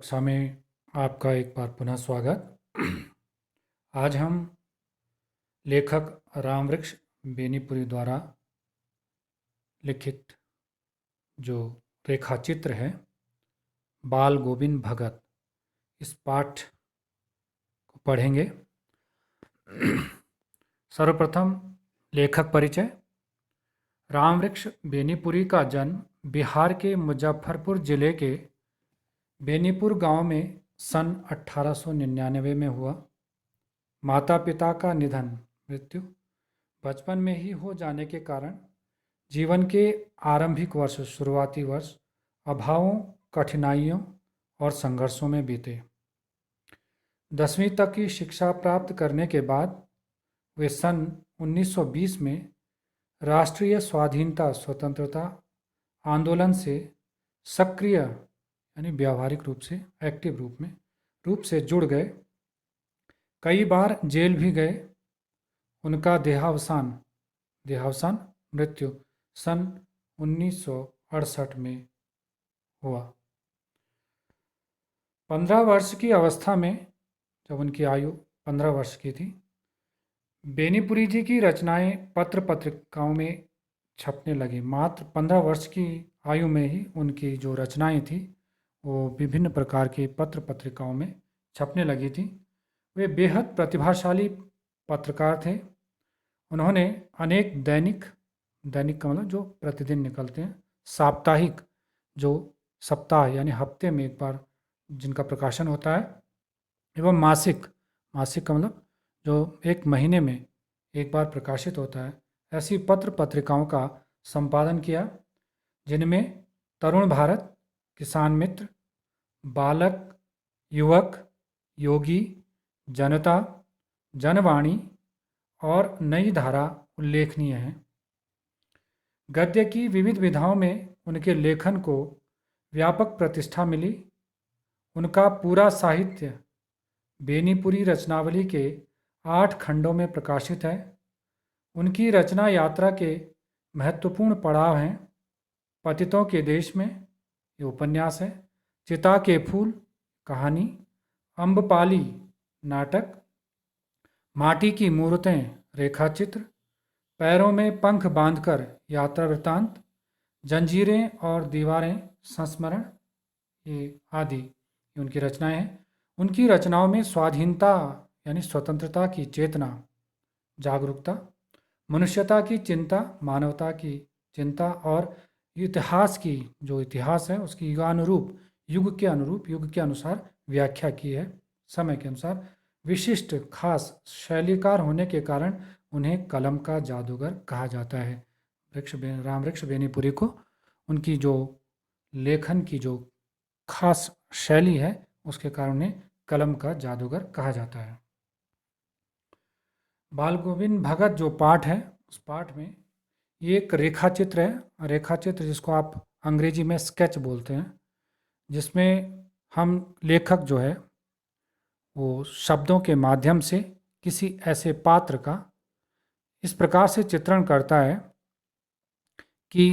कक्षा में आपका एक बार पुनः स्वागत। आज हम लेखक रामवृक्ष बेनीपुरी द्वारा लिखित जो रेखाचित्र है बाल गोविंद भगत, इस पाठ को पढ़ेंगे। सर्वप्रथम लेखक परिचय। रामवृक्ष बेनीपुरी का जन्म बिहार के मुजफ्फरपुर जिले के बेनीपुर गांव में सन 1899 में हुआ। माता पिता का निधन मृत्यु बचपन में ही हो जाने के कारण जीवन के आरंभिक वर्ष शुरुआती वर्ष अभावों, कठिनाइयों और संघर्षों में बीते। 10वीं तक की शिक्षा प्राप्त करने के बाद वे सन 1920 में राष्ट्रीय स्वाधीनता स्वतंत्रता आंदोलन से सक्रिय यानी व्यावहारिक रूप से एक्टिव रूप से जुड़ गए। कई बार जेल भी गए। उनका देहावसान मृत्यु सन 1968 में हुआ। 15 वर्ष की अवस्था में, जब उनकी आयु 15 वर्ष की थी, बेनीपुरी जी की रचनाएं पत्र पत्रिकाओं में छपने लगी। मात्र 15 वर्ष की आयु में ही उनकी जो रचनाएं थी वो विभिन्न प्रकार की पत्र पत्रिकाओं में छपने लगी थी। वे बेहद प्रतिभाशाली पत्रकार थे। उन्होंने अनेक दैनिक का मतलब जो प्रतिदिन निकलते हैं, साप्ताहिक जो सप्ताह यानी हफ्ते में एक बार जिनका प्रकाशन होता है, एवं मासिक का मतलब जो एक महीने में एक बार प्रकाशित होता है, ऐसी पत्र पत्रिकाओं का संपादन किया, जिनमें तरुण भारत, किसान मित्र, बालक, युवक, योगी, जनता, जनवाणी और नई धारा उल्लेखनीय हैं। गद्य की विविध विधाओं में उनके लेखन को व्यापक प्रतिष्ठा मिली। उनका पूरा साहित्य बेनीपुरी रचनावली के 8 खंडों में प्रकाशित है। उनकी रचना यात्रा के महत्वपूर्ण पड़ाव हैं। पतितों के देश में ये उपन्यास है, चिता के फूल कहानी, अम्बपाली नाटक, माटी की मूर्तें रेखाचित्र, पैरों में पंख बांधकर यात्रा वृत्तांत, जंजीरें और दीवारें संस्मरण, ये आदि उनकी रचनाएं हैं। उनकी रचनाओं में स्वाधीनता यानी स्वतंत्रता की चेतना, जागरूकता, मनुष्यता की चिंता, मानवता की चिंता और इतिहास की जो इतिहास है उसकी युग के अनुसार व्याख्या की है। समय के अनुसार विशिष्ट खास शैलीकार होने के कारण उन्हें कलम का जादूगर कहा जाता है। रामवृक्ष बेनीपुरी को उनकी जो लेखन की जो खास शैली है उसके कारण उन्हें कलम का जादूगर कहा जाता है। बाल गोविंद भगत जो पाठ है, उस पाठ में ये एक रेखाचित्र है। रेखाचित्र जिसको आप अंग्रेजी में स्केच बोलते हैं, जिसमें हम लेखक जो है वो शब्दों के माध्यम से किसी ऐसे पात्र का इस प्रकार से चित्रण करता है कि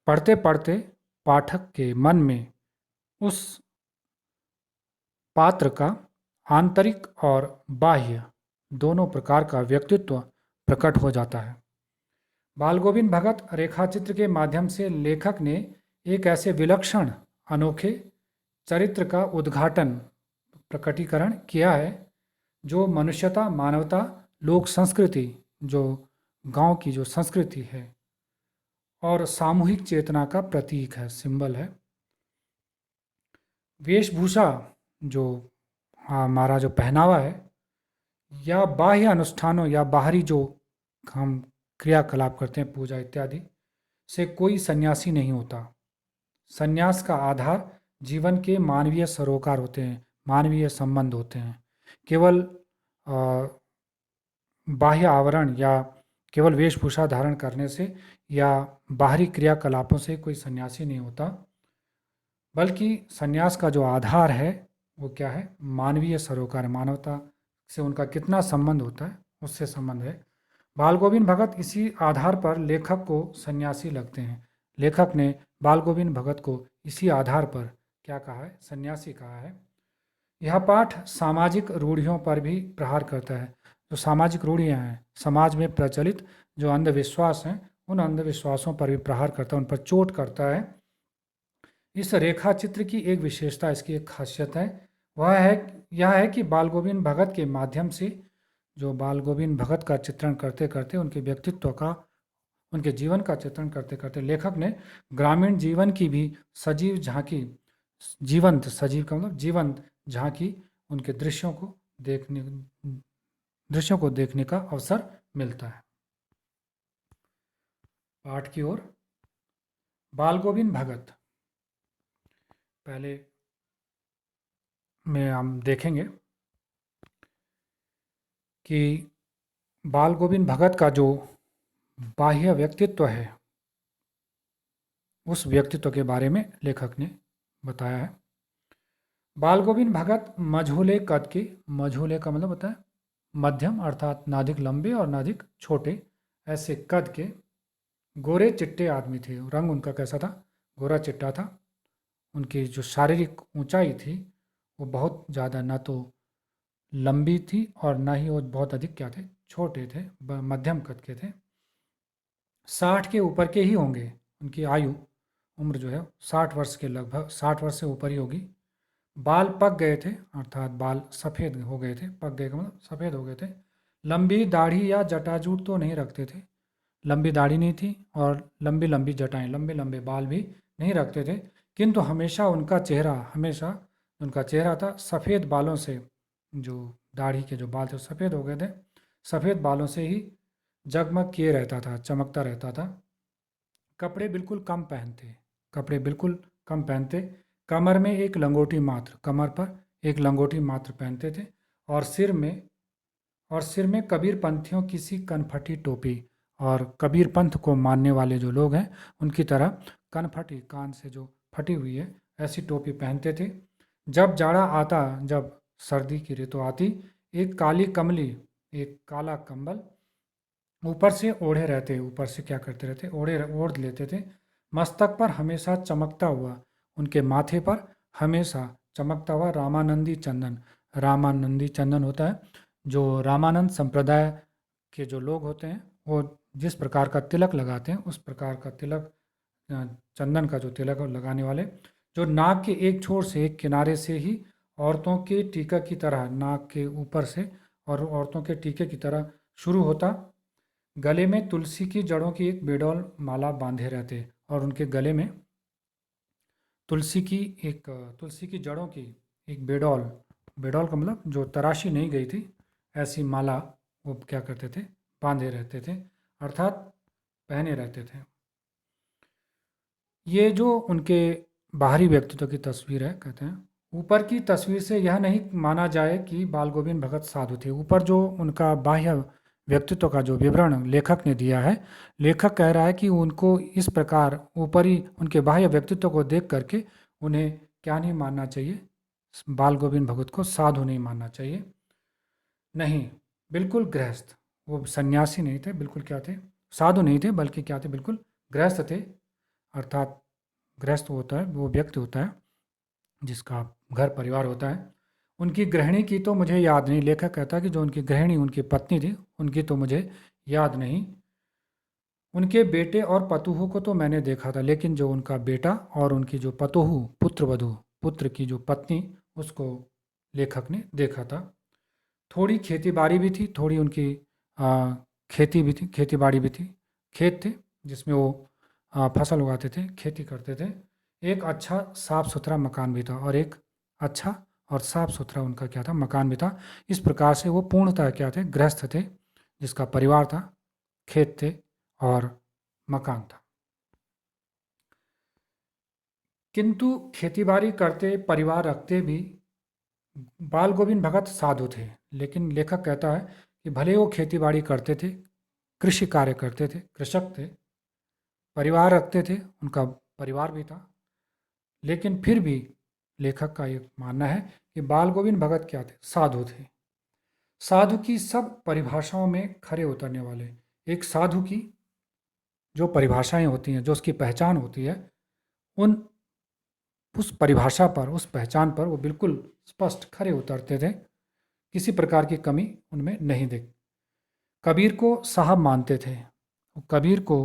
पढ़ते पढ़ते पाठक के मन में उस पात्र का आंतरिक और बाह्य दोनों प्रकार का व्यक्तित्व प्रकट हो जाता है। बाल गोविंद भगत रेखाचित्र के माध्यम से लेखक ने एक ऐसे विलक्षण अनोखे चरित्र का प्रकटीकरण किया है जो मनुष्यता, मानवता, लोक संस्कृति, जो गांव की जो संस्कृति है और सामूहिक चेतना का प्रतीक है, सिंबल है। वेशभूषा जो हमारा जो पहनावा है या बाह्य अनुष्ठानों या बाहरी जो हम क्रियाकलाप करते हैं, पूजा इत्यादि से कोई सन्यासी नहीं होता। सन्यास का आधार जीवन के मानवीय सरोकार होते हैं, मानवीय संबंध होते हैं। केवल बाह्य आवरण या केवल वेशभूषा धारण करने से या बाहरी क्रियाकलापों से कोई सन्यासी नहीं होता, बल्कि सन्यास का जो आधार है वो क्या है? मानवीय सरोकार, मानवता से उनका कितना संबंध होता है उससे संबंध है। बाल गोविंद भगत इसी आधार पर लेखक को सन्यासी लगते हैं। लेखक ने बाल गोविंद भगत को इसी आधार पर क्या कहा है, सन्यासी कहा है। यह पाठ सामाजिक रूढ़ियों पर भी प्रहार करता है। जो सामाजिक रूढ़ियाँ हैं, समाज में प्रचलित जो अंधविश्वास हैं, उन अंधविश्वासों पर भी प्रहार करता है, उन पर चोट करता है। इस रेखा चित्र की एक विशेषता, इसकी एक खासियत है, वह है यह है कि बाल गोविंद भगत के माध्यम से, जो बाल गोविंद भगत का चित्रण करते करते उनके व्यक्तित्व का, उनके जीवन का चित्रण करते करते लेखक ने ग्रामीण जीवन की भी सजीव झांकी, जीवंत, सजीव का मतलब जीवंत झांकी, उनके दृश्यों को देखने का अवसर मिलता है। पाठ की ओर, बाल गोविंद भगत पहले में हम देखेंगे कि बाल गोविंद भगत का जो बाह्य व्यक्तित्व है, उस व्यक्तित्व के बारे में लेखक ने बताया है। बाल गोविंद भगत मझोले कद के, मझोले का मतलब होता है मध्यम, अर्थात ना अधिक लंबे और ना अधिक छोटे, ऐसे कद के गोरे चिट्टे आदमी थे। रंग उनका कैसा था, गोरा चिट्टा था। उनकी जो शारीरिक ऊंचाई थी वो बहुत ज़्यादा ना तो लंबी थी और ना ही वो बहुत अधिक क्या थे, छोटे थे, मध्यम कद के थे। 60 के ऊपर के ही होंगे, उनकी आयु, उम्र जो है 60 वर्ष के लगभग, 60 वर्ष से ऊपर ही होगी। बाल पक गए थे, अर्थात बाल सफ़ेद हो गए थे, पक गए का मतलब सफ़ेद हो गए थे। लंबी दाढ़ी या जटाजूट तो नहीं रखते थे, लंबी दाढ़ी नहीं थी, और लंबी लंबी जटाएं, लंबे लंबे बाल भी नहीं रखते थे। किंतु हमेशा उनका चेहरा था सफ़ेद बालों से, जो दाढ़ी के जो बाल थे वो सफ़ेद हो गए थे, सफ़ेद बालों से ही जगमग किए रहता था, चमकता रहता था। कपड़े बिल्कुल कम पहनते, कपड़े बिल्कुल कम पहनते, कमर में एक लंगोटी मात्र, कमर पर एक लंगोटी मात्र पहनते थे, और सिर में कबीर पंथियों की सी कनफटी टोपी, और कबीर पंथ को मानने वाले जो लोग हैं उनकी तरह कनफटी, कान से जो फटी हुई है ऐसी टोपी पहनते थे। जब जाड़ा आता, जब सर्दी की ऋतु आती, एक काली कमली, एक काला कंबल ऊपर से ओढ़े रहते, ऊपर से क्या करते रहते, ओढ़ लेते थे। मस्तक पर हमेशा चमकता हुआ, उनके माथे पर हमेशा चमकता हुआ रामानंदी चंदन, रामानंदी चंदन होता है, जो रामानंद संप्रदाय के जो लोग होते हैं वो जिस प्रकार का तिलक लगाते हैं उस प्रकार का तिलक, चंदन का जो तिलक लगाने वाले, जो नाक के एक छोर से, एक किनारे से ही औरतों के टीका की तरह, नाक के ऊपर से और औरतों के टीके की तरह शुरू होता, गले में तुलसी की जड़ों की एक बेडौल माला बांधे रहते, और उनके गले में तुलसी की तुलसी की जड़ों की एक बेडौल, बेडौल का मतलब जो तराशी नहीं गई थी ऐसी माला वो क्या करते थे, बांधे रहते थे, अर्थात पहने रहते थे। ये जो उनके बाहरी व्यक्तित्व की तस्वीर है, कहते हैं ऊपर की तस्वीर से यह नहीं माना जाए कि बाल गोविंद भगत साधु थे। ऊपर जो उनका बाह्य व्यक्तित्व का जो विवरण लेखक ने दिया है, लेखक कह रहा है कि उनको इस प्रकार ऊपरी उनके बाह्य व्यक्तित्व को देख करके उन्हें क्या नहीं मानना चाहिए, बाल गोविंद भगत को साधु नहीं मानना चाहिए। नहीं, बिल्कुल गृहस्थ, वो सन्यासी नहीं थे, बिल्कुल क्या थे, साधु नहीं थे, बल्कि क्या थे, बिल्कुल गृहस्थ थे। अर्थात गृहस्थ होता है वो व्यक्ति होता है जिसका घर परिवार होता है। उनकी गृहिणी की तो मुझे याद नहीं, लेखक कहता है कि जो उनकी गृहिणी, उनकी पत्नी थी, उनकी तो मुझे याद नहीं। उनके बेटे और पतोहू को तो मैंने देखा था, लेकिन जो उनका बेटा और उनकी जो पतोहू, पुत्रवधू, पुत्र की जो पत्नी, उसको लेखक ने देखा था। थोड़ी खेती बाड़ी भी थी, थोड़ी उनकी खेती भी थी, खेती बाड़ी भी थी, खेत थे जिसमें वो फसल उगाते थे, खेती करते थे। एक अच्छा साफ सुथरा मकान भी था, और एक अच्छा और साफ सुथरा उनका क्या था, मकान भी था। इस प्रकार से वो पूर्णतः क्या थे, गृहस्थ थे, जिसका परिवार था, खेत थे और मकान था। किंतु खेतीबाड़ी करते, परिवार रखते भी बाल गोविंद भगत साधु थे। लेकिन लेखक कहता है कि भले वो खेतीबाड़ी करते थे, कृषि कार्य करते थे, कृषक थे, परिवार रखते थे, उनका परिवार भी था, लेकिन फिर भी लेखक का ये मानना है कि बाल गोविंद भगत क्या थे, साधु थे। साधु की सब परिभाषाओं में खरे उतरने वाले, एक साधु की जो परिभाषाएं होती हैं, जो उसकी पहचान होती है, उन उस परिभाषा पर, उस पहचान पर वो बिल्कुल स्पष्ट खरे उतरते थे। किसी प्रकार की कमी उनमें नहीं दिखी। कबीर को साहब मानते थे। वो कबीर को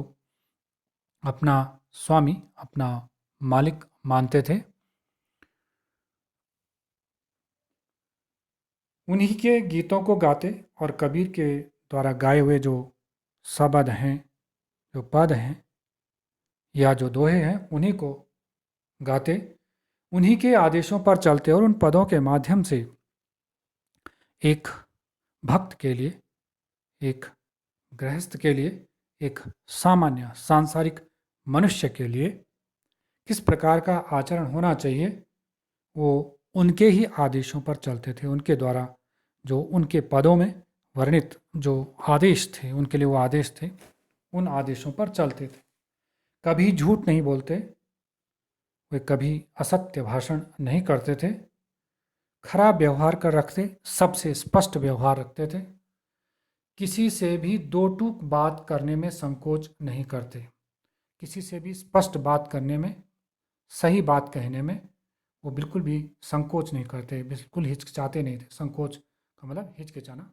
अपना स्वामी, अपना मालिक मानते थे। उन्हीं के गीतों को गाते और कबीर के द्वारा गाए हुए जो शब्द हैं, जो पद हैं या जो दोहे हैं, उन्हीं को गाते, उन्हीं के आदेशों पर चलते और उन पदों के माध्यम से एक भक्त के लिए, एक गृहस्थ के लिए, एक सामान्य सांसारिक मनुष्य के लिए किस प्रकार का आचरण होना चाहिए, वो उनके ही आदेशों पर चलते थे। उनके द्वारा जो उनके पदों में वर्णित जो आदेश थे, उनके लिए वो आदेश थे, उन आदेशों पर चलते थे। कभी झूठ नहीं बोलते, वे कभी असत्य भाषण नहीं करते थे, खराब व्यवहार कर रखते, सबसे स्पष्ट व्यवहार रखते थे, किसी से भी दो टूक बात करने में संकोच नहीं करते, किसी से भी स्पष्ट बात करने में, सही बात कहने में वो बिल्कुल भी संकोच नहीं करते, बिल्कुल हिचकिचाते नहीं थे। संकोच का मतलब हिचकिचाना।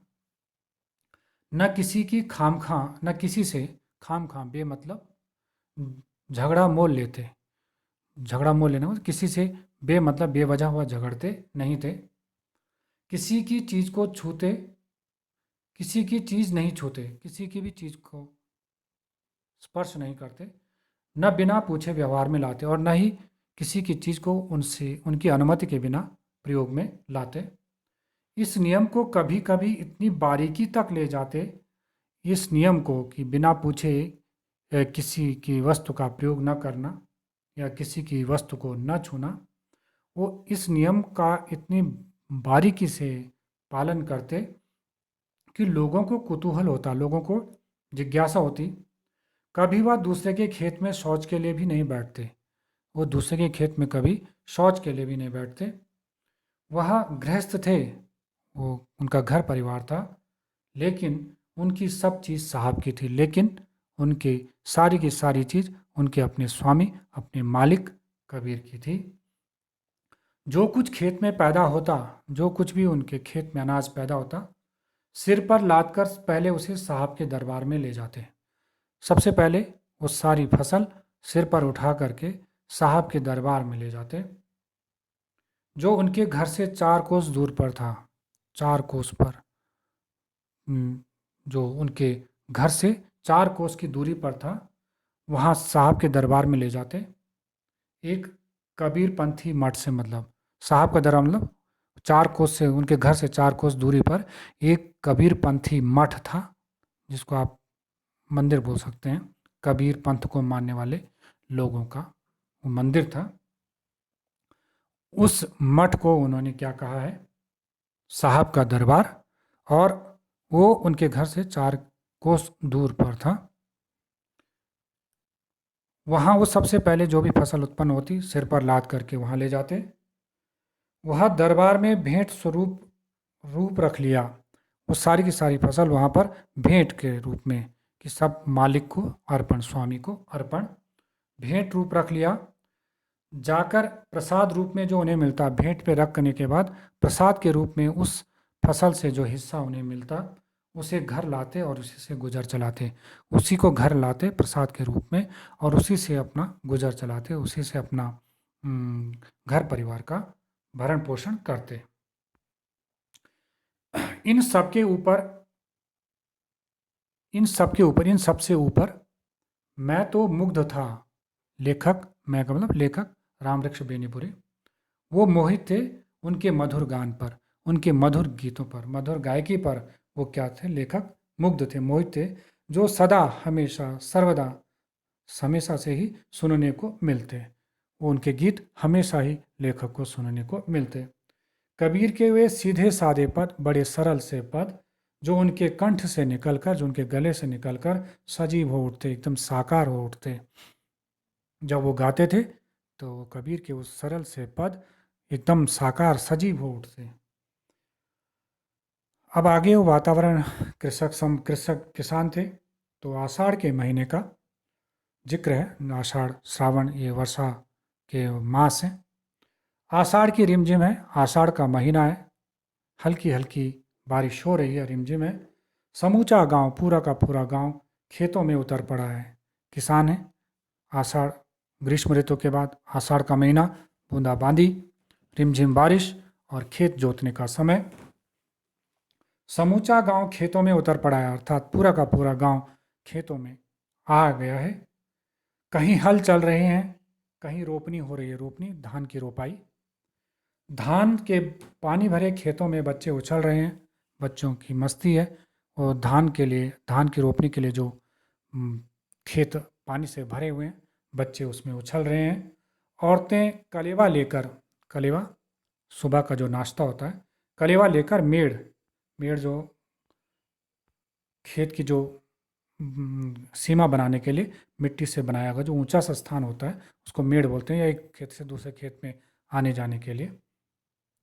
न किसी की खामखा, न किसी से खामखा बेमतलब झगड़ा मोल लेते। झगड़ा मोल लेना मतलब किसी से बेमतलब बेवजह हुआ झगड़ते नहीं थे। किसी की चीज़ को छूते, किसी की चीज़ नहीं छूते, किसी की भी चीज़ को स्पर्श नहीं करते, न बिना पूछे व्यवहार में लाते और न ही किसी की चीज़ को उनसे उनकी अनुमति के बिना प्रयोग में लाते। इस नियम को कभी कभी इतनी बारीकी तक ले जाते, इस नियम को कि बिना पूछे किसी की वस्तु का प्रयोग न करना या किसी की वस्तु को न छूना, वो इस नियम का इतनी बारीकी से पालन करते कि लोगों को कुतूहल होता, लोगों को जिज्ञासा होती। कभी वह दूसरे के खेत में शौच के लिए भी नहीं बैठते, वो दूसरे के खेत में कभी शौच के लिए भी नहीं बैठते। वह गृहस्थ थे, वो उनका घर परिवार था, लेकिन उनकी सब चीज़ साहब की थी, लेकिन उनकी सारी की सारी चीज़ उनके अपने स्वामी, अपने मालिक कबीर की थी। जो कुछ खेत में पैदा होता, जो कुछ भी उनके खेत में अनाज पैदा होता, सिर पर लाद कर पहले उसे साहब के दरबार में ले जाते। सबसे पहले वो सारी फसल सिर पर उठा करके साहब के दरबार में ले जाते, जो उनके घर से 4 कोस दूर पर था। 4 कोस पर, जो उनके घर से 4 कोस की दूरी पर था, वहाँ साहब के दरबार में ले जाते। एक कबीर पंथी मठ से, मतलब साहब का दरबार मतलब 4 कोस से, उनके घर से 4 कोस दूरी पर एक कबीर पंथी मठ था, जिसको आप मंदिर बोल सकते हैं। कबीर पंथ को मानने वाले लोगों का वो मंदिर था। उस मठ को उन्होंने क्या कहा है, साहब का दरबार, और वो उनके घर से 4 कोस दूर पर था। वहाँ वो सबसे पहले जो भी फसल उत्पन्न होती सिर पर लाद करके वहाँ ले जाते। वह दरबार में भेंट स्वरूप रूप रख लिया, वो सारी की सारी फसल वहाँ पर भेंट के रूप में, कि सब मालिक को अर्पण, स्वामी को अर्पण, भेंट रूप रख लिया। जाकर प्रसाद रूप में जो उन्हें मिलता, भेंट पे रख करने के बाद प्रसाद के रूप में उस फसल से जो हिस्सा उन्हें मिलता, उसे घर लाते और उसी से गुजर चलाते। उसी को घर लाते प्रसाद के रूप में और उसी से अपना गुजर चलाते, उसी से अपना घर परिवार का भरण पोषण करते। इन सबके ऊपर, इन सबसे ऊपर मैं तो मुग्ध था। लेखक, मैं का मतलब लेखक रामवृक्ष बेनीपुरी, वो मोहित थे उनके मधुर गान पर, उनके मधुर गीतों पर, मधुर गायकी पर। वो क्या थे, लेखक मुग्ध थे, मोहित थे, जो सदा हमेशा सर्वदा हमेशा से ही सुनने को मिलते। वो उनके गीत हमेशा ही लेखक को सुनने को मिलते। कबीर के वे सीधे साधे पद, बड़े सरल से पद, जो उनके कंठ से निकलकर, जो उनके गले से निकलकर सजीव हो उठते, एकदम साकार हो उठते। जब वो गाते थे तो कबीर के उस सरल से पद एकदम साकार सजीव हो उठते। अब आगे वो वातावरण, कृषक किसान थे, तो आषाढ़ के महीने का जिक्र है। आषाढ़ श्रावण ये वर्षा के मास हैं। आषाढ़ की रिमझिम है, आषाढ़ का महीना है, हल्की हल्की बारिश हो रही है, रिमझिम है। समूचा गांव, पूरा का पूरा गांव खेतों में उतर पड़ा है। किसान है। आषाढ़, ग्रीष्म ऋतु के बाद आषाढ़ का महीना, बूंदाबांदी, रिमझिम बारिश और खेत जोतने का समय। समूचा गांव खेतों में उतर पड़ा है, अर्थात पूरा का पूरा गांव खेतों में आ गया है। कहीं हल चल रहे हैं, कहीं रोपनी हो रही है, रोपनी धान की रोपाई। धान के पानी भरे खेतों में बच्चे उछल रहे हैं, बच्चों की मस्ती है। और धान के लिए, धान की रोपनी के लिए जो खेत पानी से भरे हुए हैं, बच्चे उसमें उछल रहे हैं। औरतें कलेवा लेकर, कलेवा सुबह का जो नाश्ता होता है, कलेवा लेकर मेड़, मेड़ जो खेत की जो सीमा बनाने के लिए मिट्टी से बनाया गया जो ऊंचा सा स्थान होता है, उसको मेड़ बोलते हैं, या एक खेत से दूसरे खेत में आने जाने के लिए,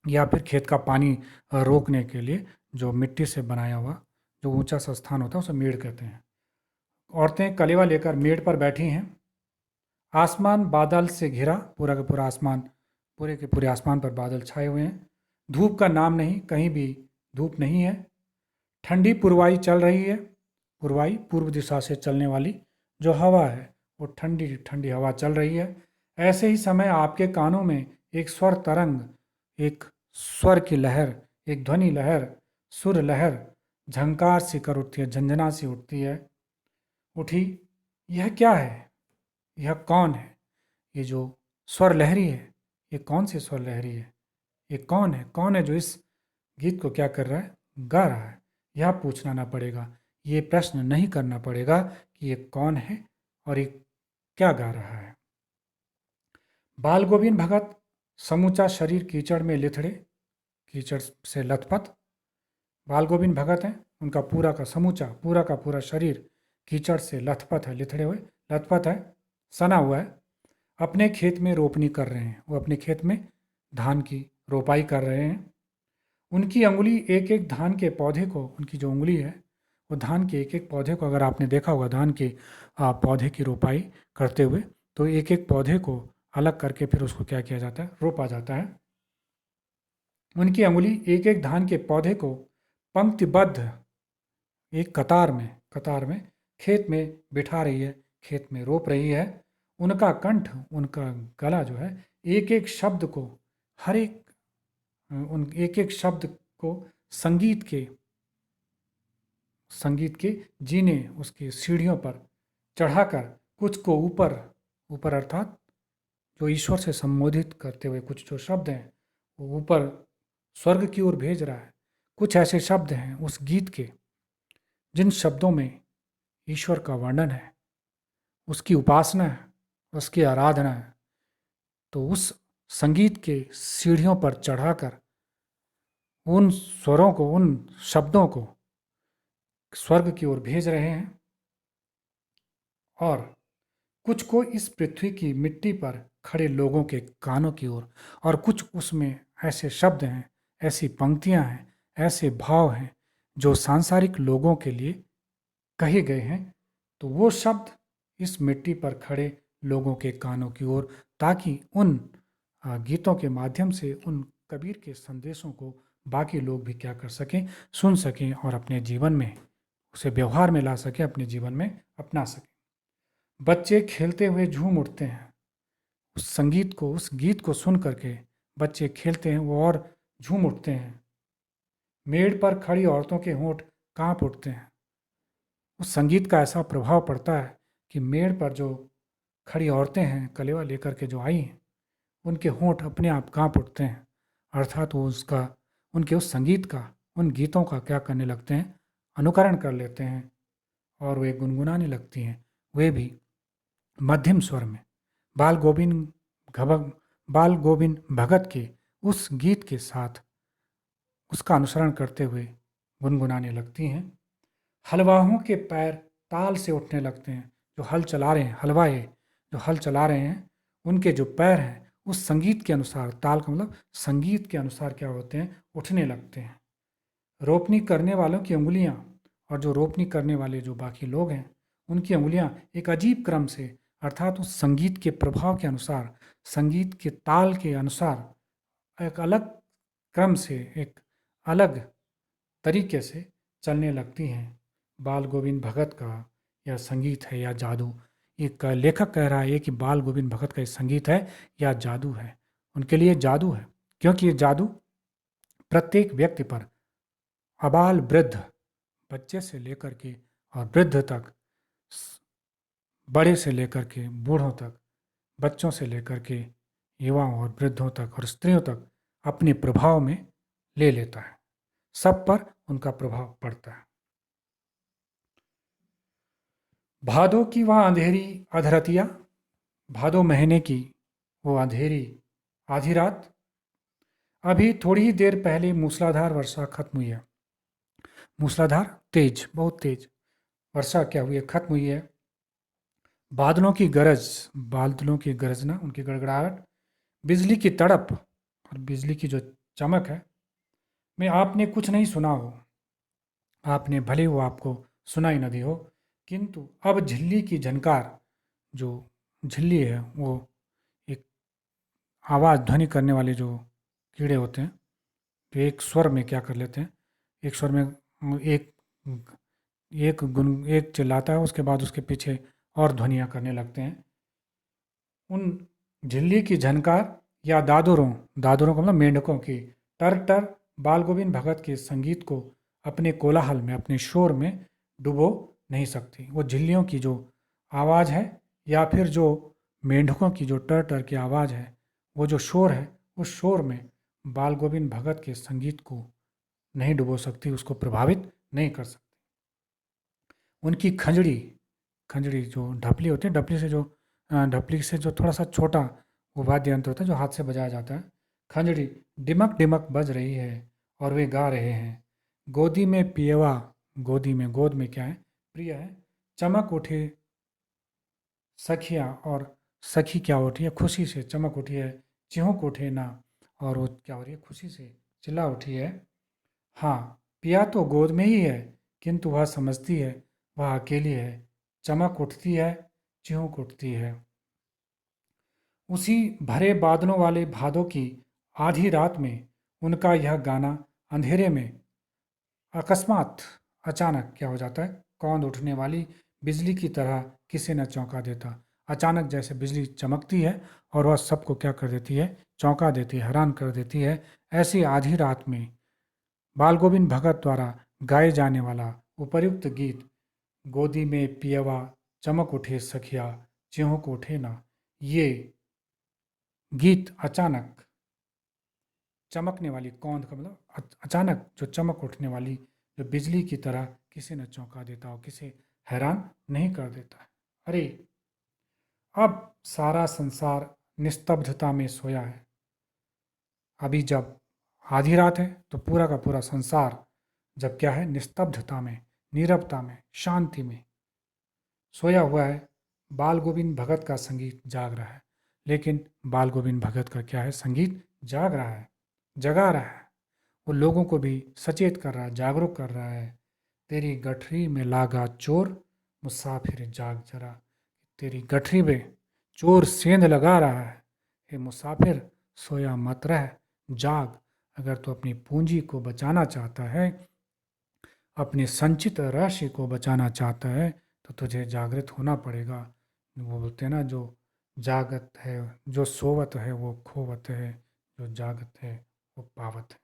या फिर खेत का पानी रोकने के लिए जो मिट्टी से बनाया हुआ जो ऊंचा सा स्थान होता है उसे मेड़ कहते हैं। औरतें कलेवा लेकर मेड़ पर बैठी हैं। आसमान बादल से घिरा, पूरा का पूरा आसमान, पूरे के पूरे आसमान पर बादल छाए हुए हैं। धूप का नाम नहीं, कहीं भी धूप नहीं है। ठंडी पुरवाई चल रही है। पुरवाई पूर्व दिशा से चलने वाली जो हवा है, वो ठंडी ठंडी हवा चल रही है। ऐसे ही समय आपके कानों में एक स्वर तरंग, एक स्वर की लहर, एक ध्वनि लहर, सुर लहर झंकार सी कर उठती है, झंझना सी उठती है, उठी। यह क्या है? यह कौन है? ये जो स्वर लहरी है, ये कौन सी स्वर लहरी है? ये कौन है? कौन है जो इस गीत को क्या कर रहा है? गा रहा है। यह पूछना ना पड़ेगा, ये प्रश्न नहीं करना पड़ेगा कि ये कौन है और ये क्या गा रहा है। बाल गोविंद भगत समूचा शरीर कीचड़ में लिथड़े, कीचड़ से लथपथ। बाल गोविंद भगत हैं, उनका पूरा का समूचा, पूरा का पूरा शरीर कीचड़ से लथपथ है, लिथड़े हुए, लथपथ है, सना हुआ है। अपने खेत में रोपनी कर रहे हैं, वो अपने खेत में धान की रोपाई कर रहे हैं। उनकी अंगुली एक एक धान के पौधे को, उनकी जो उंगली है वो धान के एक एक पौधे को, अगर आपने देखा होगा धान के पौधे की रोपाई करते हुए, तो एक एक पौधे को अलग करके फिर उसको क्या किया जाता है? रोपा जाता है। उनकी अंगुली एक एक धान के पौधे को पंक्तिबद्ध, एक कतार में खेत में बिठा रही है, खेत में रोप रही है। उनका कंठ, उनका गला जो है, एक एक शब्द को, हर एक उन एक एक शब्द को संगीत के जीने, उसकी सीढ़ियों पर चढ़ाकर कुछ को ऊपर, ऊपर अर्थात जो ईश्वर से संबोधित करते हुए कुछ जो शब्द हैं वो ऊपर स्वर्ग की ओर भेज रहा है। कुछ ऐसे शब्द हैं उस गीत के जिन शब्दों में ईश्वर का वर्णन है, उसकी उपासना है, उसकी आराधना है। तो उस संगीत के सीढ़ियों पर चढ़ाकर उन स्वरों को, उन शब्दों को स्वर्ग की ओर भेज रहे हैं, और कुछ को इस पृथ्वी की मिट्टी पर खड़े लोगों के कानों की ओर, और कुछ उसमें ऐसे शब्द हैं, ऐसी पंक्तियां हैं, ऐसे भाव हैं जो सांसारिक लोगों के लिए कहे गए हैं। तो वो शब्द इस मिट्टी पर खड़े लोगों के कानों की ओर, ताकि उन गीतों के माध्यम से उन कबीर के संदेशों को बाकी लोग भी क्या कर सकें? सुन सकें और अपने जीवन में उसे व्यवहार में ला सकें, अपने जीवन में अपना सकें। बच्चे खेलते हुए झूम उठते हैं। उस संगीत को, उस गीत को सुन करके बच्चे खेलते हैं, वो और झूम उठते हैं। मेड़ पर खड़ी औरतों के होंठ कांप उठते हैं। उस संगीत का ऐसा प्रभाव पड़ता है कि मेड़ पर जो खड़ी औरतें हैं, कलेवा लेकर के जो आई हैं, उनके होंठ अपने आप कांप उठते हैं। अर्थात वो उसका, उनके उस संगीत का, उन गीतों का क्या करने लगते हैं? अनुकरण कर लेते हैं, और वे गुनगुनाने लगती हैं, वे भी मध्यम स्वर में। बाल गोविंद बाल गोविंद भगत के उस गीत के साथ उसका अनुसरण करते हुए गुनगुनाने लगती हैं। हलवाहों के पैर ताल से उठने लगते हैं। जो हल चला रहे हैं, हलवाए जो हल चला रहे हैं, उनके जो पैर हैं उस संगीत के अनुसार, ताल का मतलब संगीत के अनुसार क्या होते हैं? उठने लगते हैं। रोपनी करने वालों की उंगलियां, और जो रोपनी करने वाले जो बाकी लोग हैं, उनकी उंगलियां एक अजीब क्रम से, अर्थात उस संगीत के प्रभाव के अनुसार, संगीत के ताल के अनुसार एक अलग क्रम से, एक अलग तरीके से चलने लगती हैं। बाल गोविंद भगत का यह संगीत है या जादू? एक लेखक कह रहा है कि बाल गोविंद भगत का ये संगीत है या जादू है। उनके लिए जादू है, क्योंकि ये जादू प्रत्येक व्यक्ति पर, अबाल वृद्ध, बच्चे से लेकर के और वृद्ध तक, बड़े से लेकर के बूढ़ों तक, बच्चों से लेकर के युवाओं और वृद्धों तक और स्त्रियों तक अपने प्रभाव में ले लेता है। सब पर उनका प्रभाव पड़ता है। भादों की वह अंधेरी अधरतिया, भादों महीने की वो अंधेरी आधी रात, अभी थोड़ी ही देर पहले मूसलाधार वर्षा खत्म हुई है। मूसलाधार तेज, बहुत तेज वर्षा क्या हुई है, खत्म हुई है। बादलों की गरज, बादलों की गरजना, उनकी गड़गड़ाहट, बिजली की तड़प और बिजली की जो चमक है, में आपने कुछ नहीं सुना हो। आपने भले वो आपको सुनाई न दी हो, किंतु अब झिल्ली की झनकार, जो झिल्ली है वो एक आवाज़ ध्वनि करने वाले जो कीड़े होते हैं, तो एक स्वर में क्या कर लेते हैं, एक स्वर में एक एक चिल्लाता है, उसके बाद उसके पीछे और ध्वनियाँ करने लगते हैं। उन झिल्ली की झनकार या दादुरों, दादुरों का मतलब मेंढकों की टर टर बाल गोविंद भगत के संगीत को अपने कोलाहल में, अपने शोर में डुबो नहीं सकती। वो झिल्लियों की जो आवाज़ है या फिर जो मेंढकों की जो टर टर की आवाज़ है, वो जो शोर है, उस शोर में बाल गोविंद भगत के संगीत को नहीं डुबो सकती, उसको प्रभावित नहीं कर सकती। उनकी खंजड़ी, खंजड़ी जो ढपली होती है, ढपली से जो थोड़ा सा छोटा वो वाद्य यंत्र होता है जो हाथ से बजाया जाता है, खंजड़ी डिमक डिमक बज रही है और वे गा रहे हैं, गोदी में पियवा, गोदी में, गोद में क्या है, प्रिय है, चमक उठे सखिया, और सखी क्या उठी है, खुशी से चमक उठी है, चिहुक उठे ना, और वो क्या हो रही है, खुशी से चिल्ला उठी है। हाँ, पिया तो गोद में ही है, किंतु वह समझती है वह अकेली है, चमक उठती है, चिहुक उठती है। उसी भरे बादलों वाले भादों की आधी रात में उनका यह गाना अंधेरे में अकस्मात, अचानक क्या हो जाता है, कौंध उठने वाली बिजली की तरह किसे न चौंका देता। अचानक जैसे बिजली चमकती है और वह सबको क्या कर देती है, चौंका देती है, हैरान कर देती है। ऐसी आधी रात में बाल गोविंद भगत द्वारा गाए जाने वाला उपर्युक्त गीत, गोदी में पियवा, चमक उठे सखिया, चिहुक उठे ना, ये गीत अचानक चमकने वाली कौंध का मतलब अचानक जो चमक उठने वाली, जो बिजली की तरह किसे न चौंका देता हो, किसे हैरान नहीं कर देता है। अरे, अब सारा संसार निस्तब्धता में सोया है। अभी जब आधी रात है तो पूरा का पूरा संसार जब क्या है, निस्तब्धता में, नीरवता में, शांति में सोया हुआ है। बाल गोविंद भगत का संगीत जाग रहा है, लेकिन बाल गोविंद भगत का क्या है, संगीत जाग रहा है, जगा रहा है। वो लोगों को भी सचेत कर रहा है, जागरूक कर रहा है। तेरी गठरी में लागा चोर, मुसाफिर जाग जरा, तेरी गठरी में चोर सेंध लगा रहा है, हे मुसाफिर सोया मत रह, जाग। अगर तू अपनी पूंजी को बचाना चाहता है, अपनी संचित राशि को बचाना चाहता है, तो तुझे जागृत होना पड़ेगा। वो बोलते हैं ना, जो जागत है, जो सोवत है वो खोवत है, जो जागत है वो पावत है।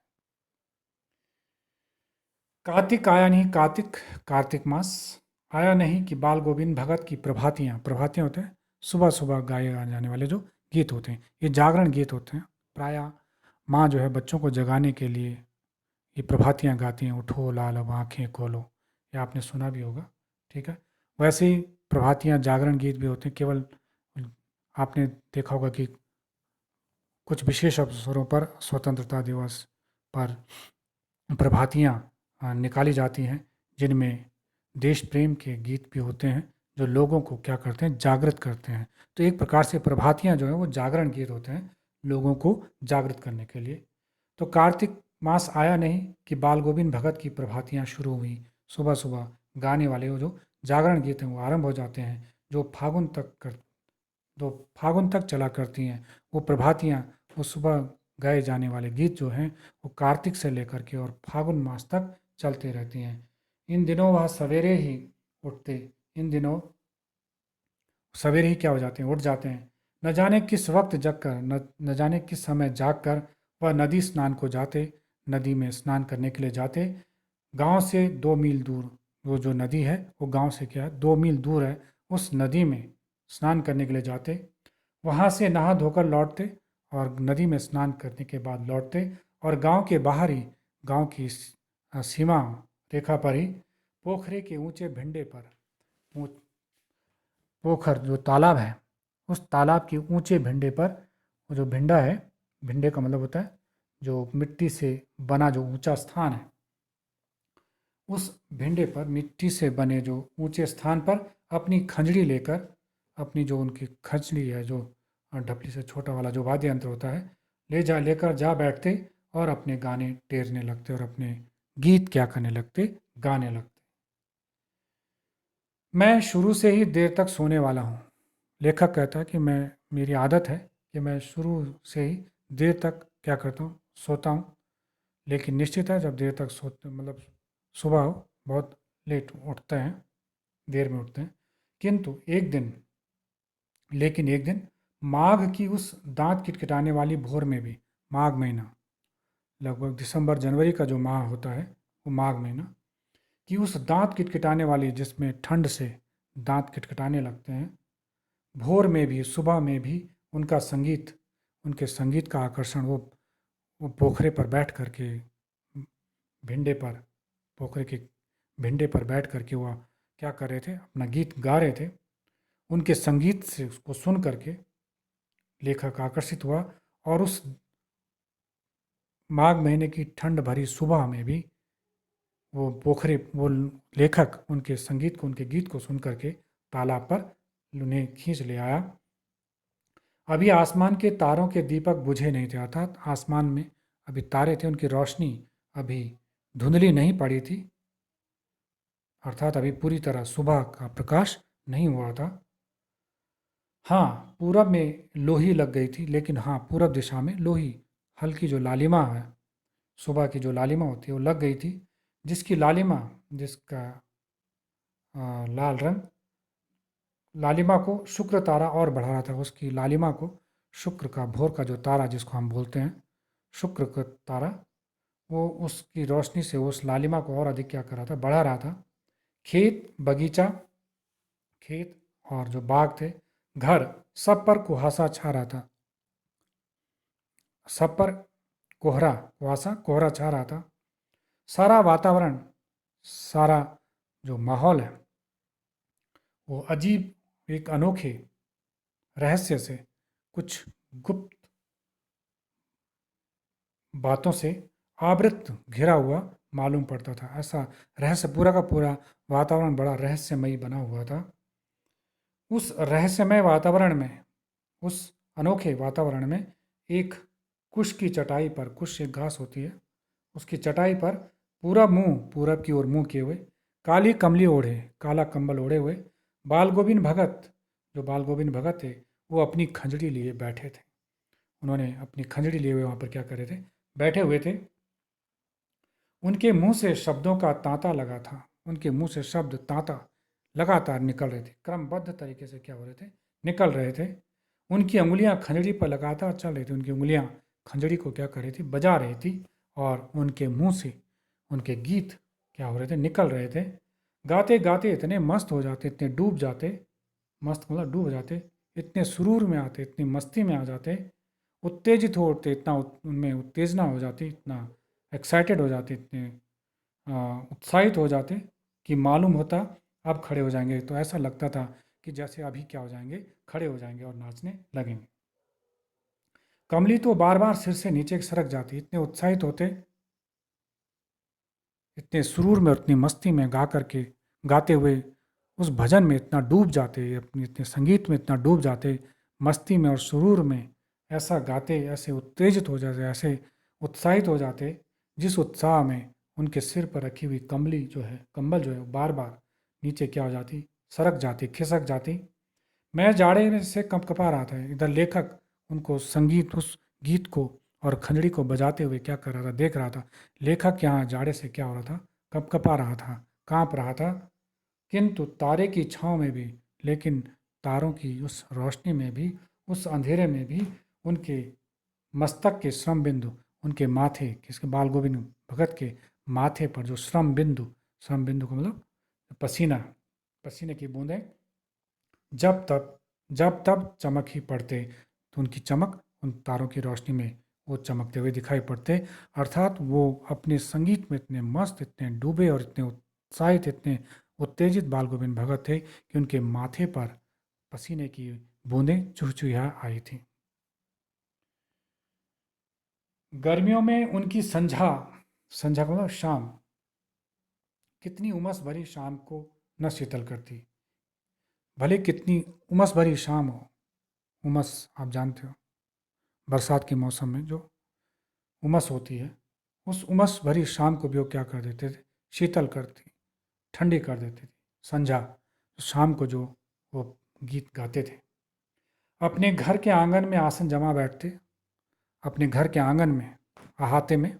कार्तिक आया नहीं, कार्तिक, कार्तिक मास आया नहीं कि बाल गोविंद भगत की प्रभातियाँ, प्रभातियाँ होते हैं सुबह सुबह गाए जाने वाले जो गीत होते हैं, ये जागरण गीत होते हैं। प्रायः माँ जो है बच्चों को जगाने के लिए ये प्रभातियाँ गाती हैं, उठो लाल अब आँखें खोलो, ये आपने सुना भी होगा, ठीक है। वैसे ही प्रभातियाँ, जागरण गीत भी होते हैं। केवल आपने देखा होगा कि कुछ विशेष अवसरों पर, स्वतंत्रता दिवस पर प्रभातियाँ निकाली जाती हैं, जिनमें देश प्रेम के गीत भी होते हैं, जो लोगों को क्या करते हैं, जागृत करते हैं। तो एक प्रकार से प्रभातियाँ जो हैं वो जागरण गीत होते हैं, लोगों को जागृत करने के लिए। तो कार्तिक मास आया नहीं कि बाल गोविंद भगत की प्रभातियाँ शुरू हुई। सुबह सुबह गाने वाले वो जो जागरण गीत हैं वो आरंभ हो जाते हैं, जो फागुन तक चला करती हैं। वो प्रभातियाँ वो सुबह गाए जाने वाले गीत जो हैं वो कार्तिक से लेकर के और फागुन मास तक चलते रहते हैं। इन दिनों वह सवेरे ही उठते इन दिनों सवेरे ही क्या हो जाते हैं, उठ जाते हैं। न जाने किस वक्त जगकर, न जाने किस समय जागकर वह नदी स्नान को जाते, नदी में स्नान करने के लिए जाते। गांव से 2 मील दूर वो जो नदी है वो गांव से क्या है 2 मील दूर है। उस नदी में स्नान करने के लिए जाते, वहाँ से नहा धोकर लौटते और नदी में स्नान करने के बाद लौटते और गांव के बाहर ही, गांव की सीमा रेखा पर ही पोखरे के ऊंचे भिंडे पर, पोखर जो तालाब है उस तालाब के ऊंचे भिंडे पर, वो जो भिंडा है, भिंडे का मतलब होता है जो मिट्टी से बना जो ऊंचा स्थान है, उस भिंडे पर मिट्टी से बने जो ऊंचे स्थान पर अपनी खंजड़ी लेकर, अपनी जो उनकी खंजड़ी है जो ढपली से छोटा वाला जो वाद्य यंत्र होता है, लेकर जा बैठते और अपने गाने टेरने लगते और अपने गीत क्या करने लगते, गाने लगते। मैं शुरू से ही देर तक सोने वाला हूँ। लेखक कहता है कि मेरी आदत है कि मैं शुरू से ही देर तक क्या करता हूँ, सोता हूँ। लेकिन निश्चित है जब देर तक सोते मतलब सुबह हो बहुत लेट उठते हैं, देर में उठते हैं। किंतु एक दिन लेकिन एक दिन माघ की उस दांत किटकिटाने वाली भोर में भी, माघ महीना लगभग दिसंबर जनवरी का जो माह होता है वो माघ महीना कि उस दांत किटकिटाने वाली, जिसमें ठंड से दांत किटकिटाने लगते हैं, भोर में भी सुबह में भी उनका संगीत, उनके संगीत का आकर्षण वो पोखरे पर बैठ कर के, भिंडे पर, पोखरे के भिंडे पर बैठ कर के वह क्या कर रहे थे, अपना गीत गा रहे थे। उनके संगीत से उसको सुन करके लेखक आकर्षित हुआ और उस माघ महीने की ठंड भरी सुबह में भी वो लेखक उनके संगीत को, उनके गीत को सुन करके तालाब पर उन्हें खींच ले आया। अभी आसमान के तारों के दीपक बुझे नहीं थे, अर्थात आसमान में अभी तारे थे, उनकी रोशनी अभी धुंधली नहीं पड़ी थी, अर्थात अभी पूरी तरह सुबह का प्रकाश नहीं हुआ था। हाँ, पूरब में लोही लग गई थी, लेकिन हाँ, पूरब दिशा में लोही, हल्की जो लालिमा है, सुबह की जो लालिमा होती है वो लग गई थी, जिसकी लालिमा, जिसका लाल रंग लालिमा को शुक्र तारा और बढ़ा रहा था। उसकी लालिमा को शुक्र का, भोर का जो तारा जिसको हम बोलते हैं शुक्र का तारा, वो उसकी रोशनी से उस लालिमा को और अधिक क्या कर रहा था, बढ़ा रहा था। खेत बगीचा, खेत और जो बाग थे, घर, सब पर कुहासा छा रहा था, सब पर कुहासा कोहरा छा रहा था। सारा वातावरण, सारा जो माहौल है वो अजीब, एक अनोखे रहस्य से, कुछ गुप्त बातों से आवृत घिरा हुआ मालूम पड़ता था। ऐसा रहस्य, पूरा का पूरा वातावरण बड़ा रहस्यमयी बना हुआ था। उस रहस्यमय वातावरण में, उस अनोखे वातावरण में एक कुश की चटाई पर, कुश एक घास होती है, उसकी चटाई पर पूरब की ओर मुंह किए हुए, काली कमली ओढ़े, काला कंबल ओढ़े हुए बाल गोविंद भगत, जो बाल गोविंद भगत थे, वो अपनी खंजड़ी लिए बैठे थे। उन्होंने अपनी खंजड़ी लिए हुए वहाँ पर क्या कर रहे थे, बैठे हुए थे। उनके मुंह से शब्दों का तांता लगा था, उनके मुंह से शब्द तांता लगातार निकल रहे थे, क्रमबद्ध तरीके से क्या हो रहे थे, निकल रहे थे। उनकी उंगलियां खंजड़ी पर लगातार चल रही थी, उनकी उंगलियां खंजड़ी को क्या कर रही थी, बजा रही थी, और उनके मुंह से उनके गीत क्या हो रहे थे, निकल रहे थे। गाते गाते इतने मस्त हो जाते, इतने डूब जाते, मस्त मतलब डूब जाते, इतने सुरूर में आते, इतनी मस्ती में आ जाते, उत्तेजित हो उठते, इतना उनमें उत्तेजना हो जाती, इतना एक्साइटेड हो जाते, इतने उत्साहित हो जाते कि मालूम होता अब खड़े हो जाएंगे। तो ऐसा लगता था कि जैसे अभी क्या हो जाएंगे, खड़े हो जाएंगे और नाचने लगेंगे। कमली तो बार बार सिर से नीचे सरक जाती, इतने उत्साहित होते, इतने सुरूर में, इतनी मस्ती में गा करके, गाते हुए उस भजन में इतना डूब जाते, अपने इतने संगीत में इतना डूब जाते, मस्ती में और सुरूर में ऐसा गाते, ऐसे उत्तेजित हो जाते, ऐसे उत्साहित हो जाते, जिस उत्साह में उनके सिर पर रखी हुई कमली जो है, कंबल जो है, बार बार नीचे क्या हो जाती, सरक जाती, खिसक जाती। मैं जाड़े में से कंपकपा रहा था, इधर लेखक उनको संगीत, उस गीत को और खंजड़ी को बजाते हुए क्या कर रहा था, देख रहा था। लेखक यहाँ जाड़े से क्या हो रहा था, कँपकपा रहा था, काँप रहा था। किंतु तारे की छाँव में भी, लेकिन तारों की उस रोशनी में भी, उस अंधेरे में भी उनके मस्तक के श्रम बिंदु, उनके माथे, किसके, बाल गोविंद भगत के माथे पर जो श्रम बिंदु को मतलब पसीना, पसीने की बूंदें जब तब जब तब चमक ही पड़ते, तो उनकी चमक उन तारों की रोशनी में वो चमकते हुए दिखाई पड़ते। अर्थात वो अपने संगीत में इतने मस्त, इतने डूबे और इतने उत्साहित, इतने उत्तेजित बाल गोविंद भगत थे कि उनके माथे पर पसीने की बूंदें चुहचुहिया आई थी। गर्मियों में उनकी संझा, संझा का मतलब शाम, कितनी उमस भरी शाम को न शीतल करती। भले कितनी उमस भरी शाम हो, उमस आप जानते हो, बरसात के मौसम में जो उमस होती है, उस उमस भरी शाम को भी वो क्या कर देते थे, शीतल करती, ठंडी कर देती थी। संझा, शाम को जो वो गीत गाते थे, अपने घर के आंगन में आसन जमा बैठते, अपने घर के आंगन में अहाते में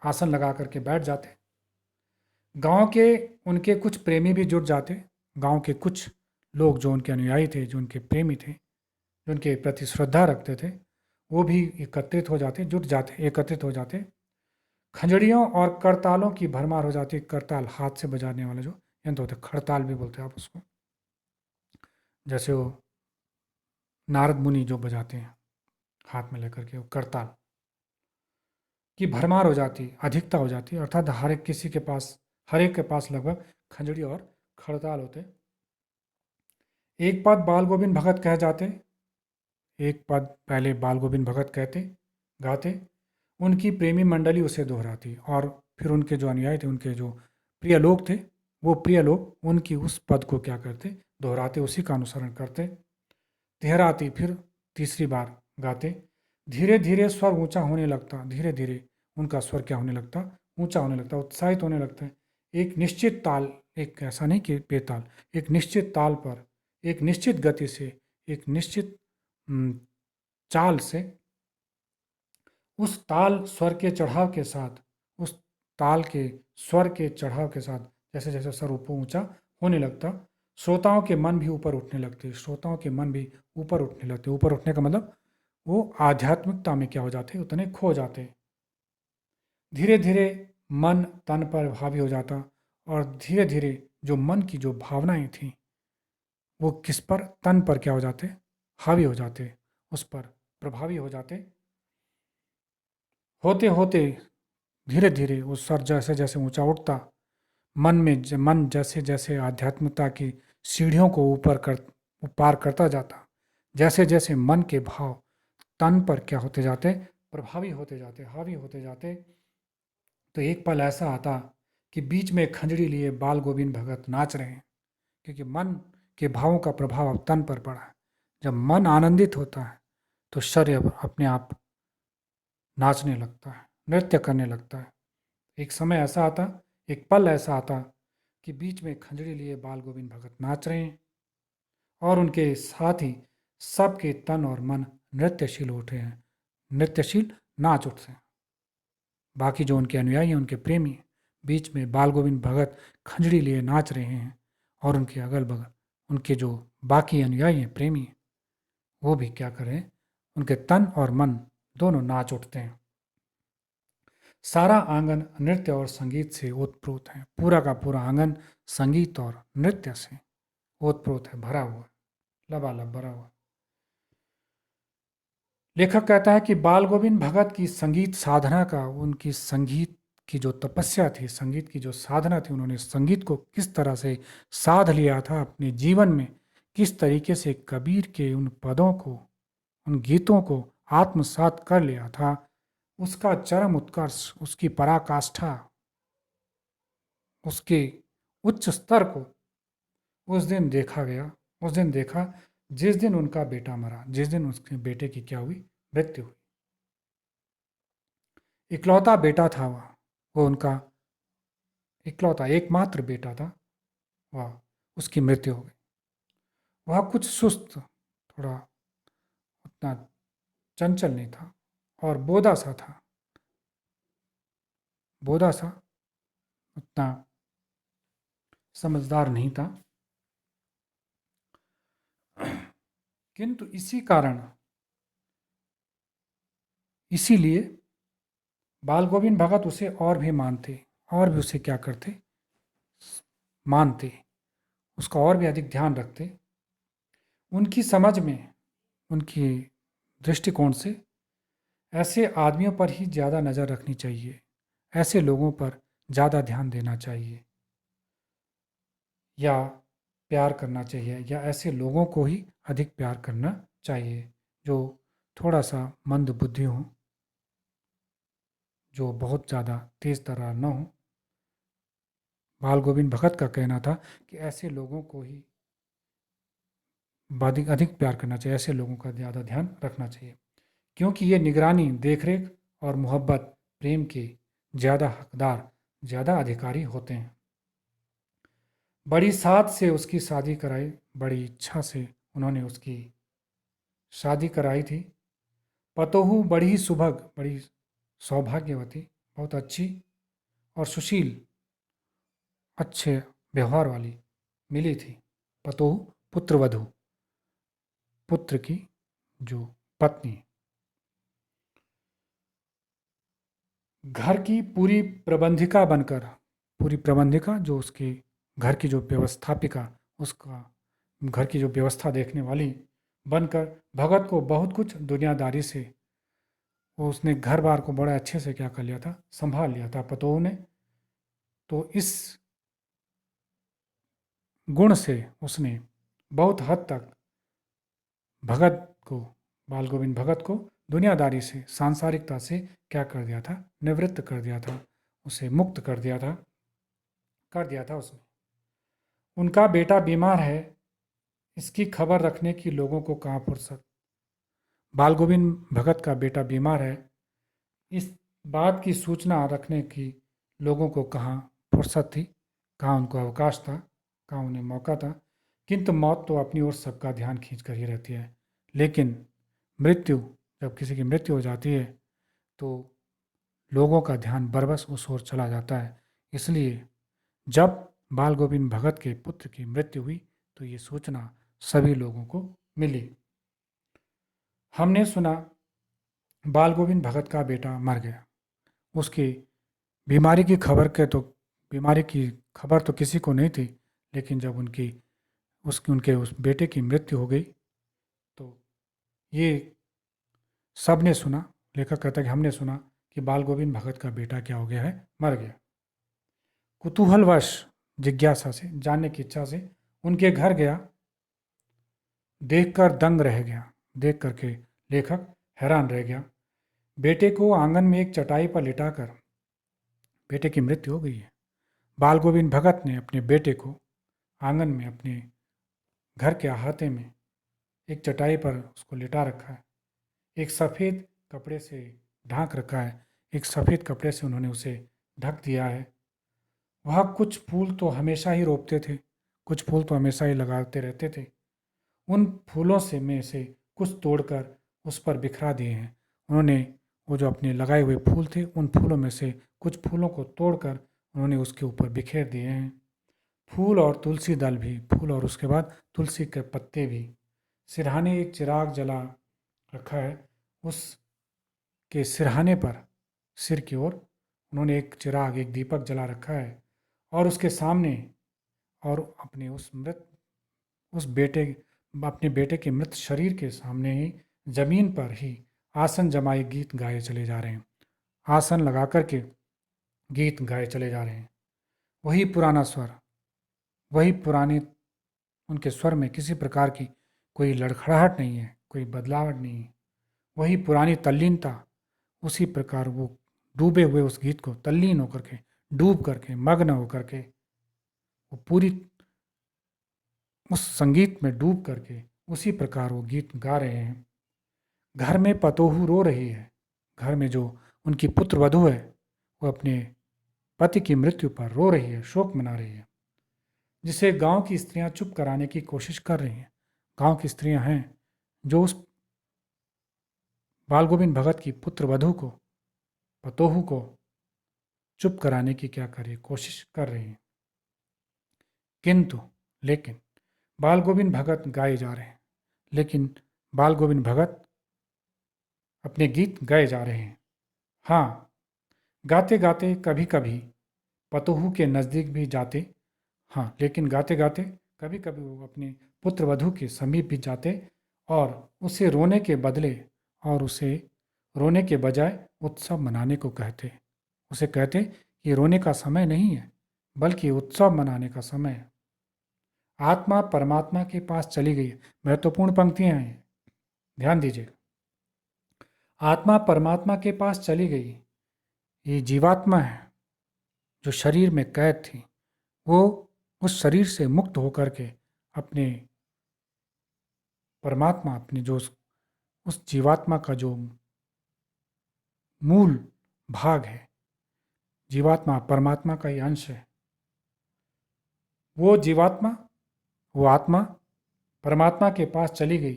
आसन लगा करके बैठ जाते। गांव के उनके कुछ प्रेमी भी जुट जाते, गांव के कुछ लोग जो उनके अनुयायी थे, जो उनके प्रेमी थे, जो उनके प्रति श्रद्धा रखते थे, वो भी एकत्रित हो जाते, जुट जाते, एकत्रित हो जाते। खंजड़ियों और करतालों की भरमार हो जाती। करताल हाथ से बजाने वाला जो यंत्र होता है, खड़ताल भी बोलते हैं आप उसको, जैसे वो नारद मुनि जो बजाते हैं हाथ में लेकर के, वो करताल की भरमार हो जाती, अधिकता हो जाती, अर्थात हर एक के पास लगभग खंजड़ी और खड़ताल होते। एक बात बाल गोविंद भगत कह जाते, एक पद पहले बाल गोविंद भगत कहते, गाते, उनकी प्रेमी मंडली उसे दोहराती, और फिर उनके जो अनुयायी थे, उनके जो प्रिय लोग थे, वो प्रिय लोग उनकी उस पद को क्या करते, दोहराते, उसी का अनुसरण करते। तिहराती, फिर तीसरी बार गाते। धीरे धीरे स्वर ऊंचा होने लगता, धीरे धीरे उनका स्वर क्या होने लगता, ऊंचा होने लगता, उत्साहित होने लगता है। एक निश्चित ताल, एक ऐसा नहीं कि बेताल, एक निश्चित ताल पर, एक निश्चित गति से, एक निश्चित हम्म, चाल से, उस ताल स्वर के चढ़ाव के साथ, उस ताल के स्वर के चढ़ाव के साथ, जैसे जैसे स्वर ऊपर ऊंचा होने लगता, श्रोताओं के मन भी ऊपर उठने लगते, श्रोताओं के मन भी ऊपर उठने लगते। ऊपर उठने का मतलब वो आध्यात्मिकता में क्या हो जाते, उतने खो जाते। धीरे धीरे मन तन पर हावी हो जाता, और धीरे धीरे जो मन की जो भावनाएं थी, वो किस पर, तन पर क्या हो जाते, हावी हो जाते, उस पर प्रभावी हो जाते। होते होते धीरे धीरे वो स्वर जैसे जैसे ऊंचा उठता, मन जैसे जैसे आध्यात्मिकता की सीढ़ियों को पार करता जाता, जैसे जैसे मन के भाव तन पर क्या होते जाते, प्रभावी होते जाते, हावी होते जाते। तो एक पल ऐसा आता कि बीच में खंजड़ी लिए बाल गोविंद भगत नाच रहे हैं, क्योंकि मन के भावों का प्रभाव अब तन पर पड़ा है। जब मन आनंदित होता है तो शरीर अपने आप नाचने लगता है, नृत्य करने लगता है। एक समय ऐसा आता, एक पल ऐसा आता कि बीच में खंजड़ी लिए बाल गोविंद भगत नाच रहे हैं, और उनके साथ ही सबके तन और मन नृत्यशील उठे हैं, नृत्यशील नाच उठते हैं। बाकी जो उनके अनुयायी हैं, उनके प्रेमी हैं, बीच में बाल गोविंद भगत खंजड़ी लिए नाच रहे हैं, और उनके अगल बगल उनके जो बाकी अनुयायी हैं, प्रेमी हैं, वो भी क्या करें, उनके तन और मन दोनों नाच उठते हैं। सारा आंगन नृत्य और संगीत से ओतप्रोत है, पूरा का पूरा आंगन संगीत और नृत्य से ओतप्रोत है, भरा हुआ, लबालब भरा हुआ। लेखक कहता है कि बाल गोविंद भगत की संगीत साधना का, उनकी संगीत की जो तपस्या थी, संगीत की जो साधना थी, उन्होंने संगीत को किस तरह से साध लिया था अपने जीवन में, किस तरीके से कबीर के उन पदों को, उन गीतों को आत्मसात कर लिया था, उसका चरम उत्कर्ष, उसकी पराकाष्ठा, उसके उच्च स्तर को उस दिन देखा गया, उस दिन देखा जिस दिन उनका बेटा मरा, जिस दिन उसके बेटे की क्या हुई, मृत्यु हुई। इकलौता बेटा था वो उनका इकलौता एकमात्र बेटा था वह, उसकी मृत्यु हो गई। वह कुछ सुस्त, थोड़ा उतना चंचल नहीं था, और बोदा सा था। बोदा सा उतना समझदार नहीं था, किंतु इसी कारण, इसीलिए बाल गोविंद भगत उसे और भी मानते, और भी उसे क्या करते, मानते, उसका और भी अधिक ध्यान रखते। उनकी समझ में, उनकी दृष्टिकोण से ऐसे आदमियों पर ही ज़्यादा नज़र रखनी चाहिए, ऐसे लोगों पर ज़्यादा ध्यान देना चाहिए, या प्यार करना चाहिए, या ऐसे लोगों को ही अधिक प्यार करना चाहिए जो थोड़ा सा मंद बुद्धि हो, जो बहुत ज़्यादा तेज़ तर्रार न हो। बाल गोविंद भगत का कहना था कि ऐसे लोगों को ही अधिक अधिक प्यार करना चाहिए, ऐसे लोगों का ज़्यादा ध्यान रखना चाहिए, क्योंकि ये निगरानी, देखरेख और मोहब्बत, प्रेम के ज़्यादा हकदार, ज़्यादा अधिकारी होते हैं। बड़ी साथ से उसकी शादी कराई, बड़ी इच्छा से उन्होंने उसकी शादी कराई थी। पतोहू बड़ी ही सुभग, बड़ी सौभाग्यवती, बहुत अच्छी और सुशील, अच्छे व्यवहार वाली मिली थी। पतोहू पुत्रवधू, पुत्र की जो पत्नी। घर की पूरी प्रबंधिका बनकर, पूरी प्रबंधिका जो उसके घर की जो व्यवस्थापिका, उसका घर की जो व्यवस्था देखने वाली बनकर भगत को बहुत कुछ दुनियादारी से, वो उसने घर बार को बड़ा अच्छे से क्या कर लिया था, संभाल लिया था पतोहू ने। तो इस गुण से उसने बहुत हद तक भगत को, बाल गोविंद भगत को दुनियादारी से, सांसारिकता से क्या कर दिया था, निवृत्त कर दिया था, उसे मुक्त कर दिया था उसने। उनका बेटा बीमार है, इसकी खबर रखने की लोगों को कहाँ फुर्सत। बाल गोविंद भगत का बेटा बीमार है, इस बात की सूचना रखने की लोगों को कहाँ फुर्सत थी, कहाँ उनको अवकाश था, कहाँ उन्हें मौका था। किंतु मौत तो अपनी ओर सबका ध्यान खींच कर ही रहती है, लेकिन मृत्यु, जब किसी की मृत्यु हो जाती है तो लोगों का ध्यान बरबस उस ओर चला जाता है। इसलिए जब बाल गोविंद भगत के पुत्र की मृत्यु हुई तो ये सूचना सभी लोगों को मिली। हमने सुना बाल गोविंद भगत का बेटा मर गया, उसकी बीमारी की खबर के तो, बीमारी की खबर तो किसी को नहीं थी, लेकिन जब उनके उस बेटे की मृत्यु हो गई तो ये सब ने सुना। लेखक कहता है कि हमने सुना कि बाल गोविंद भगत का बेटा क्या हो गया है, मर गया। कुतूहलवश, जिज्ञासा से, जानने की इच्छा से उनके घर गया, देखकर दंग रह गया। देख करके लेखक हैरान रह गया। बेटे को आंगन में एक चटाई पर लिटाकर, बेटे की मृत्यु हो गई है, बाल गोविंद भगत ने अपने बेटे को आंगन में अपने घर के अहाते में एक चटाई पर उसको लिटा रखा है, एक सफ़ेद कपड़े से ढांक रखा है, एक सफ़ेद कपड़े से उन्होंने उसे ढक दिया है। वह कुछ फूल तो हमेशा ही रोपते थे, कुछ फूल तो हमेशा ही लगाते रहते थे। उन फूलों से में से कुछ तोड़कर उस पर बिखरा दिए हैं उन्होंने। वो जो अपने लगाए हुए फूल थे, उन फूलों में से कुछ फूलों को तोड़कर उन्होंने उसके ऊपर बिखेर दिए हैं। फूल और तुलसी दल भी, फूल और उसके बाद तुलसी के पत्ते भी। सिरहाने एक चिराग जला रखा है, उस के सिरहाने पर, सिर की ओर उन्होंने एक चिराग, एक दीपक जला रखा है, और उसके सामने, और अपने उस मृत, उस बेटे, अपने बेटे के मृत शरीर के सामने ही, जमीन पर ही आसन जमाए गीत गाए चले जा रहे हैं। आसन लगा करके गीत गाए चले जा रहे हैं। वही पुराना स्वर, वही पुराने, उनके स्वर में किसी प्रकार की कोई लड़खड़ाहट नहीं है, कोई बदलावट नहीं है। वही पुरानी तल्लीनता, उसी प्रकार वो डूबे हुए उस गीत को तल्लीन होकर के, डूब करके, मग्न होकर के, वो पूरी उस संगीत में डूब करके उसी प्रकार वो गीत गा रहे हैं। घर में पतोहू रो रही है, घर में जो उनकी पुत्र वधू है वो अपने पति की मृत्यु पर रो रही है, शोक मना रही है, जिसे गांव की स्त्रियां चुप कराने की कोशिश कर रही हैं। गांव की स्त्रियां हैं जो उस बाल गोविंद भगत की पुत्र वधू को, पतोहू को चुप कराने की क्या करे कोशिश कर रहे हैं। किंतु लेकिन बाल गोविंद भगत गाए जा रहे हैं, लेकिन बाल गोविंद भगत अपने गीत गाए जा रहे हैं। हाँ, गाते गाते कभी कभी पतोहू के नज़दीक भी जाते। हाँ, लेकिन गाते गाते कभी कभी वो अपने पुत्र वधू के समीप भी जाते और उसे रोने के बदले और उसे रोने के बजाय उत्सव मनाने को कहते। उसे कहते कि रोने का समय नहीं है, बल्कि उत्सव मनाने का समय है। आत्मा परमात्मा के पास चली गई। महत्वपूर्ण पंक्तियां हैं, ध्यान दीजिए। आत्मा परमात्मा के पास चली गई। ये जीवात्मा है जो शरीर में कैद थी, वो उस शरीर से मुक्त होकर के अपने परमात्मा, अपने जो उस जीवात्मा का जो मूल भाग है, जीवात्मा परमात्मा का ही अंश है, वो जीवात्मा, वो आत्मा परमात्मा के पास चली गई।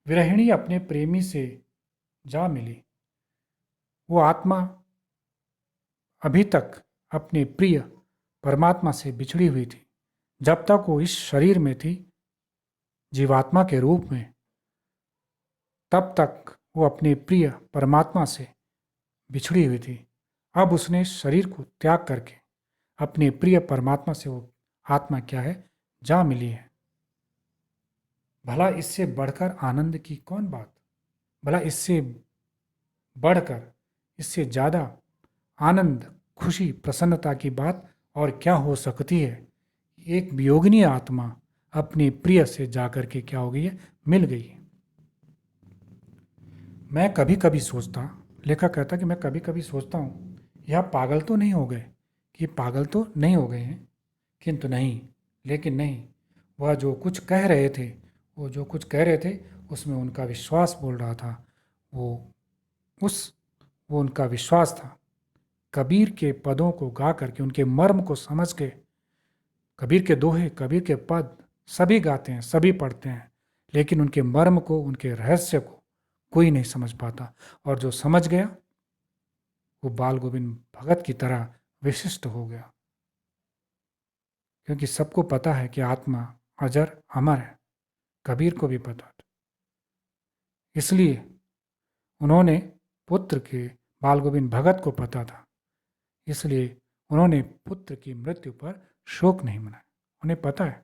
विरहिणी अपने प्रेमी से जा मिली। वो आत्मा अभी तक अपने प्रिय परमात्मा से बिछड़ी हुई थी। जब तक वो इस शरीर में थी जीवात्मा के रूप में, तब तक वो अपने प्रिय परमात्मा से बिछड़ी हुई थी। अब उसने शरीर को त्याग करके अपने प्रिय परमात्मा से वो आत्मा क्या है, जा मिली है। भला इससे बढ़कर आनंद की कौन बात? भला इससे बढ़कर, इससे ज़्यादा आनंद, खुशी, प्रसन्नता की बात और क्या हो सकती है? एक वियोगिनी आत्मा अपने प्रिय से जाकर के क्या हो गई है, मिल गई है। मैं कभी कभी सोचता, लेखक कहता कि मैं कभी कभी सोचता हूँ यह पागल तो नहीं हो गए, कि पागल तो नहीं हो गए हैं, किंतु नहीं, लेकिन नहीं, वह जो कुछ कह रहे थे, वो जो कुछ कह रहे थे उसमें उनका विश्वास बोल रहा था। वो उस वो उनका विश्वास था। कबीर के पदों को गा करके, उनके मर्म को समझ के, कबीर के दोहे, कबीर के पद सभी गाते हैं, सभी पढ़ते हैं, लेकिन उनके मर्म को, उनके रहस्य को कोई नहीं समझ पाता। और जो समझ गया वो बाल गोविंद भगत की तरह विशिष्ट हो गया। क्योंकि सबको पता है कि आत्मा अजर अमर है, कबीर को भी पता था। इसलिए उन्होंने पुत्र के, बाल गोविंद भगत को पता था, इसलिए उन्होंने पुत्र की मृत्यु पर शोक नहीं मनाया। उन्हें पता है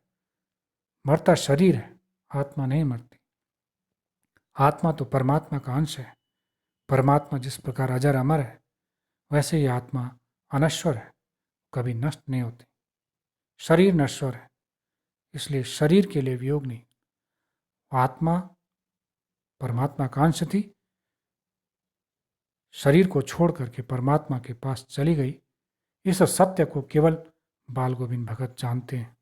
मरता शरीर है, आत्मा नहीं मरती। आत्मा तो परमात्मा का अंश है। परमात्मा जिस प्रकार अजर अमर है, वैसे ही आत्मा अनश्वर है, कभी नष्ट नहीं होती। शरीर नश्वर है, इसलिए शरीर के लिए वियोग नहीं। आत्मा परमात्मा का अंश थी, शरीर को छोड़ करके परमात्मा के पास चली गई। इस सत्य को केवल बाल गोविंद भगत जानते हैं।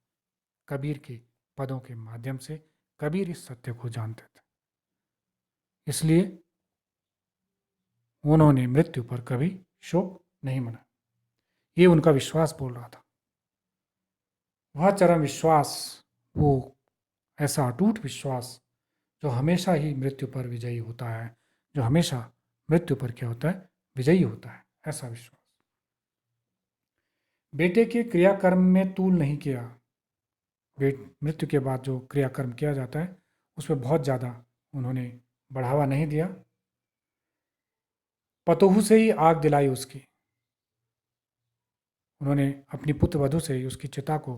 कबीर के पदों के माध्यम से कबीर इस सत्य को जानते थे, इसलिए उन्होंने मृत्यु पर कभी शोक नहीं मनाया। ये उनका विश्वास बोल रहा था। वह चरम विश्वास, वो ऐसा अटूट विश्वास जो हमेशा ही मृत्यु पर विजयी होता है, जो हमेशा मृत्यु पर क्या होता है, विजयी होता है, ऐसा विश्वास। बेटे के क्रियाकर्म में तूल नहीं किया। मृत्यु के बाद जो क्रियाकर्म किया जाता है उसमें बहुत ज़्यादा उन्होंने बढ़ावा नहीं दिया। पतोहू से ही आग दिलाई उसकी। उन्होंने अपनी पुत्र वधू से ही उसकी चिता को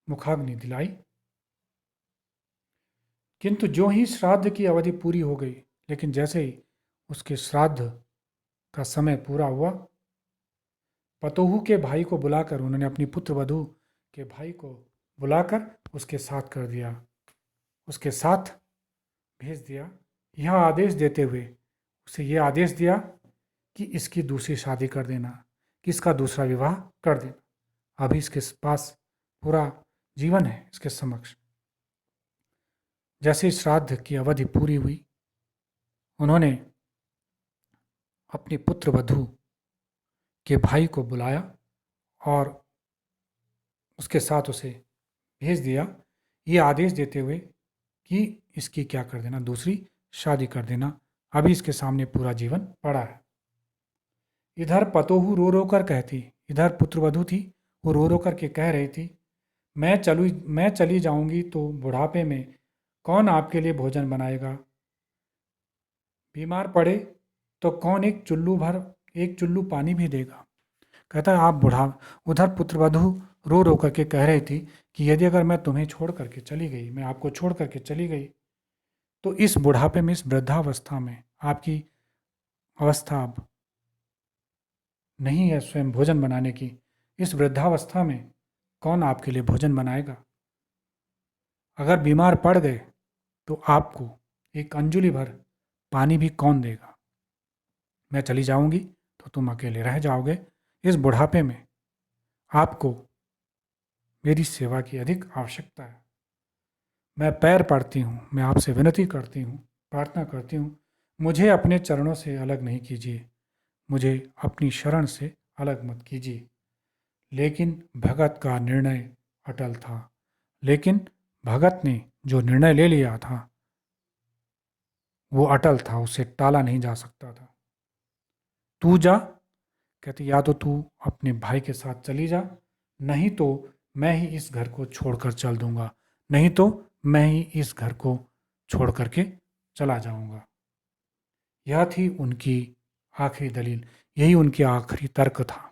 मुखाग्नि दिलाई। किंतु जो ही श्राद्ध की अवधि पूरी हो गई, लेकिन जैसे ही उसके श्राद्ध का समय पूरा हुआ, पतोहू के भाई को बुलाकर, उन्होंने अपनी पुत्र वधू के भाई को बुलाकर उसके साथ कर दिया, उसके साथ भेज दिया। यह आदेश देते हुए उसे यह आदेश दिया कि इसकी दूसरी शादी कर देना, कि इसका दूसरा विवाह कर देना। अभी इसके पास पूरा जीवन है इसके समक्ष। जैसे श्राद्ध की अवधि पूरी हुई, उन्होंने अपने पुत्र वधू के भाई को बुलाया और उसके साथ उसे भेज दिया, ये आदेश देते हुए कि इसकी क्या कर देना, दूसरी शादी कर देना, अभी इसके सामने पूरा जीवन पड़ा है। इधर पतोहू रो रो कर कहती, इधर पुत्रवधू थी, वो रो रो करके कह रही थी, मैं चली जाऊंगी तो बुढ़ापे में कौन आपके लिए भोजन बनाएगा? बीमार पड़े तो कौन एक चुल्लू पानी भी देगा? कहता है आप बुढ़ा। उधर पुत्रवधू रो रो करके कह रही थी कि यदि अगर मैं तुम्हें छोड़ करके चली गई, मैं आपको छोड़ करके चली गई, तो इस बुढ़ापे में, इस वृद्धावस्था में आपकी अवस्था अब नहीं है स्वयं भोजन बनाने की। इस वृद्धावस्था में कौन आपके लिए भोजन बनाएगा? अगर बीमार पड़ गए तो आपको एक अंजुलि भर पानी भी कौन देगा? मैं चली जाऊंगी तो तुम अकेले रह जाओगे। इस बुढ़ापे में आपको मेरी सेवा की अधिक आवश्यकता है। मैं पैर पड़ती हूँ, मैं आपसे विनती करती हूँ, प्रार्थना करती हूँ, मुझे अपने चरणों से अलग नहीं कीजिए, मुझे अपनी शरण से अलग मत कीजिए। लेकिन भगत का निर्णय अटल था। लेकिन भगत ने जो निर्णय ले लिया था वो अटल था, उसे टाला नहीं जा सकता था। तू जा, कहती, या तो तू अपने भाई के साथ चली जा, नहीं तो मैं ही इस घर को छोड़कर चल दूंगा, नहीं तो मैं ही इस घर को छोड़ करके चला जाऊंगा। यह थी उनकी आखिरी दलील, यही उनकी आखिरी तर्क था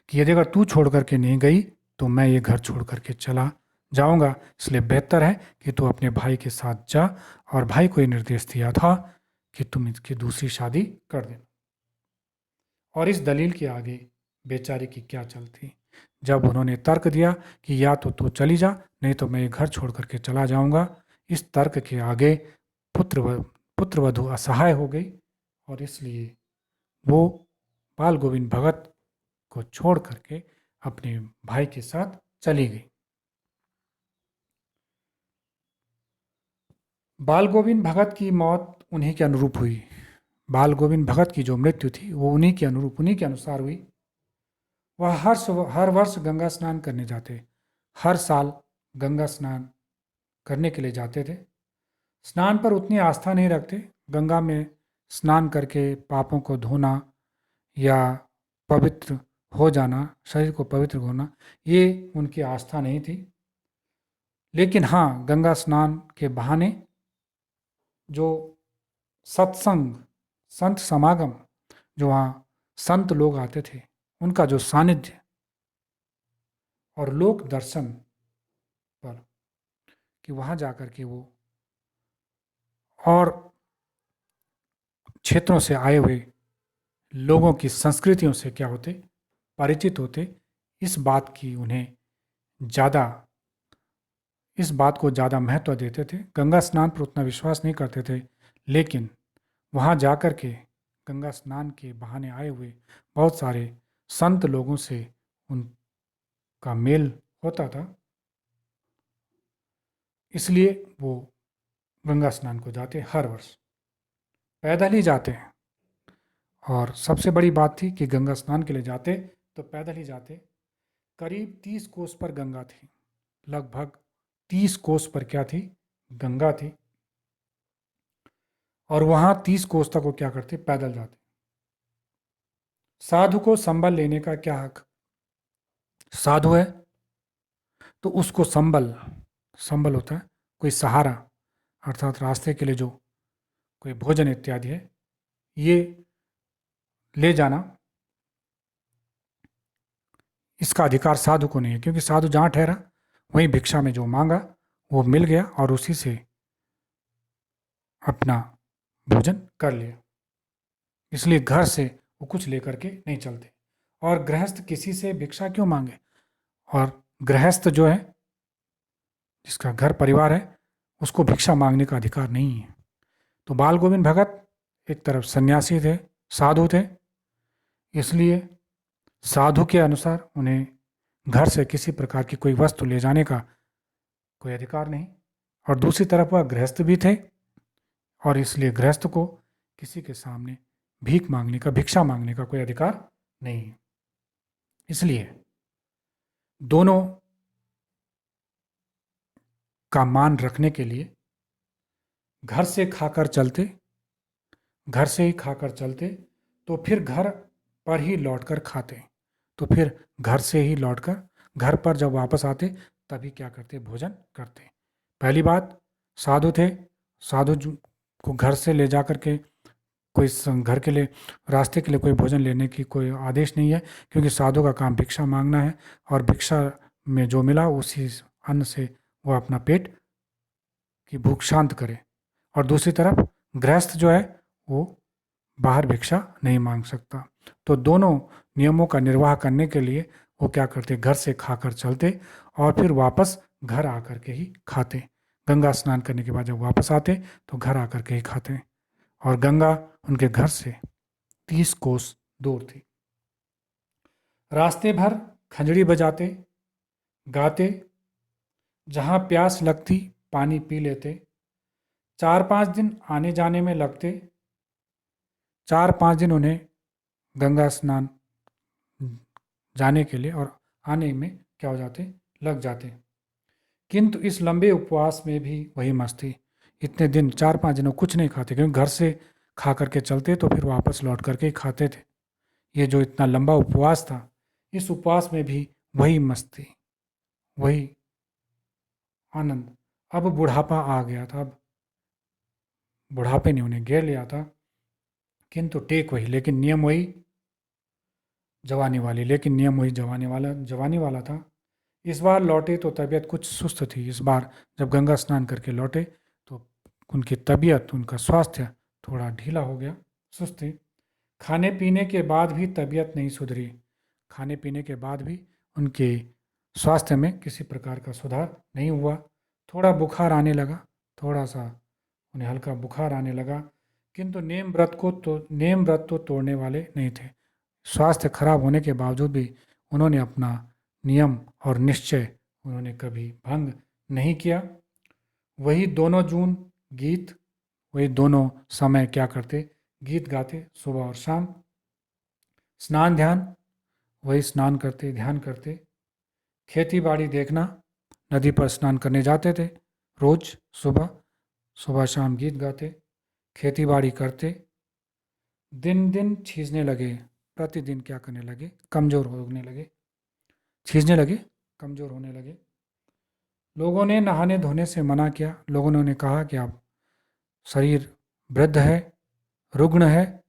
कि यदि अगर तू छोड़ करके नहीं गई तो मैं ये घर छोड़ करके चला जाऊंगा, इसलिए बेहतर है कि तू अपने भाई के साथ जा। और भाई को ये निर्देश दिया था कि तुम इसकी दूसरी शादी कर देना। और इस दलील के आगे बेचारे की क्या चलती, जब उन्होंने तर्क दिया कि या तो तू चली जा, नहीं तो मैं ये घर छोड़ करके चला जाऊंगा, इस तर्क के आगे पुत्र पुत्रवधू असहाय हो गई और इसलिए वो बाल गोविंद भगत को छोड़ करके अपने भाई के साथ चली गई। बाल गोविंद भगत की मौत उन्हीं के अनुरूप हुई। बाल गोविंद भगत की जो मृत्यु थी वो उन्हीं के अनुरूप, उन्हीं के अनुसार हुई। वह हर वर्ष गंगा स्नान करने जाते, हर साल गंगा स्नान करने के लिए जाते थे। स्नान पर उतनी आस्था नहीं रखते। गंगा में स्नान करके पापों को धोना या पवित्र हो जाना, शरीर को पवित्र होना, ये उनकी आस्था नहीं थी। लेकिन हाँ, गंगा स्नान के बहाने जो सत्संग, संत समागम, जो वहाँ संत लोग आते थे, उनका जो सानिध्य और लोक दर्शन पर, कि वहाँ जाकर के वो और क्षेत्रों से आए हुए लोगों की संस्कृतियों से क्या होते, परिचित होते, इस बात की उन्हें ज़्यादा, इस बात को ज़्यादा महत्व देते थे। गंगा स्नान पर उतना विश्वास नहीं करते थे, लेकिन वहाँ जाकर के गंगा स्नान के बहाने आए हुए बहुत सारे संत लोगों से उनका मेल होता था, इसलिए वो गंगा स्नान को जाते हर वर्ष। पैदल ही जाते हैं। और सबसे बड़ी बात थी कि गंगा स्नान के लिए जाते तो पैदल ही जाते। करीब 30 कोस पर गंगा थी, लगभग 30 कोस पर क्या थी, गंगा थी। और वहाँ 30 कोस तक वो क्या करते, पैदल जाते। साधु को संबल लेने का क्या हक? साधु है तो उसको संबल, संबल होता है कोई सहारा, अर्थात रास्ते के लिए जो कोई भोजन इत्यादि है, ये ले जाना, इसका अधिकार साधु को नहीं है। क्योंकि साधु जहाँ ठहरा वहीं भिक्षा में जो मांगा वो मिल गया और उसी से अपना भोजन कर लिया। इसलिए घर से वो कुछ लेकर के नहीं चलते। और गृहस्थ किसी से भिक्षा क्यों मांगे? और गृहस्थ जो है, जिसका घर परिवार है, उसको भिक्षा मांगने का अधिकार नहीं है। तो बाल गोविंद भगत एक तरफ सन्यासी थे, साधु थे, इसलिए साधु के अनुसार उन्हें घर से किसी प्रकार की कोई वस्तु ले जाने का कोई अधिकार नहीं। और दूसरी तरफ वह गृहस्थ भी थे और इसलिए गृहस्थ को किसी के सामने भीख मांगने का, भिक्षा मांगने का कोई अधिकार नहीं है। इसलिए दोनों का मान रखने के लिए घर से खाकर चलते घर से ही खाकर चलते तो फिर घर पर ही लौटकर खाते। तो फिर घर से ही लौटकर घर पर जब वापस आते तभी क्या करते, भोजन करते। पहली बात, साधु थे। को घर से ले जा कर के कोई घर के लिए, रास्ते के लिए कोई भोजन लेने की कोई आदेश नहीं है, क्योंकि साधु का काम भिक्षा मांगना है और भिक्षा में जो मिला उसी अन्न से वह अपना पेट की भूख शांत करे। और दूसरी तरफ गृहस्थ जो है वो बाहर भिक्षा नहीं मांग सकता। तो दोनों नियमों का निर्वाह करने के लिए वो क्या करते, घर से खाकर चलते और फिर वापस घर आकर के ही खाते। गंगा स्नान करने के बाद जब वापस आते तो घर आकर के ही खाते। और गंगा उनके घर से 30 कोस दूर थी। रास्ते भर खंजड़ी बजाते, गाते, जहाँ प्यास लगती पानी पी लेते। 4-5 दिन आने जाने में लगते। 4-5 दिन उन्हें गंगा स्नान जाने के लिए और आने में क्या हो जाते, लग जाते। किंतु इस लंबे उपवास में भी वही मस्ती। इतने दिन 4-5 दिनों कुछ नहीं खाते, क्योंकि घर से खा करके चलते तो फिर वापस लौट करके ही खाते थे। ये जो इतना लंबा उपवास था, इस उपवास में भी वही मस्ती, वही आनंद। अब बुढ़ापा आ गया था, अब बुढ़ापे ने उन्हें घेर लिया था, किंतु टेक वही, लेकिन नियम वही जवानी वाली, लेकिन नियम वही जवानी वाला था। इस बार लौटे तो तबीयत कुछ सुस्त थी। इस बार जब गंगा स्नान करके लौटे तो उनकी तबीयत, उनका स्वास्थ्य थोड़ा ढीला हो गया, सुस्त थी। खाने पीने के बाद भी तबीयत नहीं सुधरी। खाने पीने के बाद भी उनके स्वास्थ्य में किसी प्रकार का सुधार नहीं हुआ। थोड़ा बुखार आने लगा, थोड़ा सा उन्हें हल्का बुखार आने लगा, किंतु नेम व्रत तो तोड़ने वाले नहीं थे। स्वास्थ्य खराब होने के बावजूद भी उन्होंने अपना नियम और निश्चय उन्होंने कभी भंग नहीं किया। वही दोनों जून गीत, वही दोनों समय क्या करते, गीत गाते सुबह और शाम। स्नान ध्यान, वही स्नान करते, ध्यान करते। खेती बाड़ी देखना, नदी पर स्नान करने जाते थे रोज सुबह, सुबह शाम गीत गाते, खेती बाड़ी करते। दिन दिन छींचने लगे, प्रतिदिन क्या करने लगे, कमज़ोर होने लगे, छींचने लगे, कमज़ोर होने लगे। लोगों ने नहाने धोने से मना किया। लोगों ने उन्हें कहा कि आप शरीर वृद्ध है, रुग्ण है,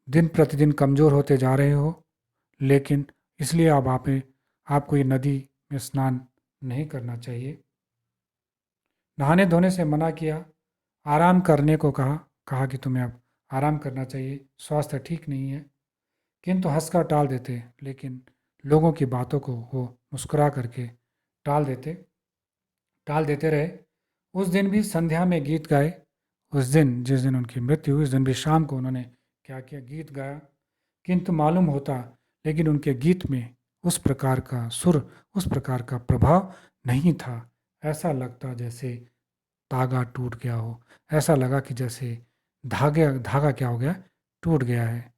दिन प्रतिदिन कमज़ोर होते जा रहे हो, लेकिन इसलिए अब आपको ये नदी में स्नान नहीं करना चाहिए। नहाने धोने से मना किया, आराम करने को कहा कि तुम्हें अब आराम करना चाहिए, स्वास्थ्य ठीक नहीं है। किंतु हंसकर टाल देते, लेकिन लोगों की बातों को वो मुस्कुरा करके टाल देते रहे। उस दिन भी संध्या में गीत गाए। उस दिन जिस दिन उनकी मृत्यु हुई, उस दिन भी शाम को उन्होंने क्या किया, गीत गाया। किंतु मालूम होता, लेकिन उनके गीत में उस प्रकार का सुर, उस प्रकार का प्रभाव नहीं था। ऐसा लगता जैसे धागा टूट गया हो। ऐसा लगा कि जैसे धागा क्या हो गया, टूट गया है।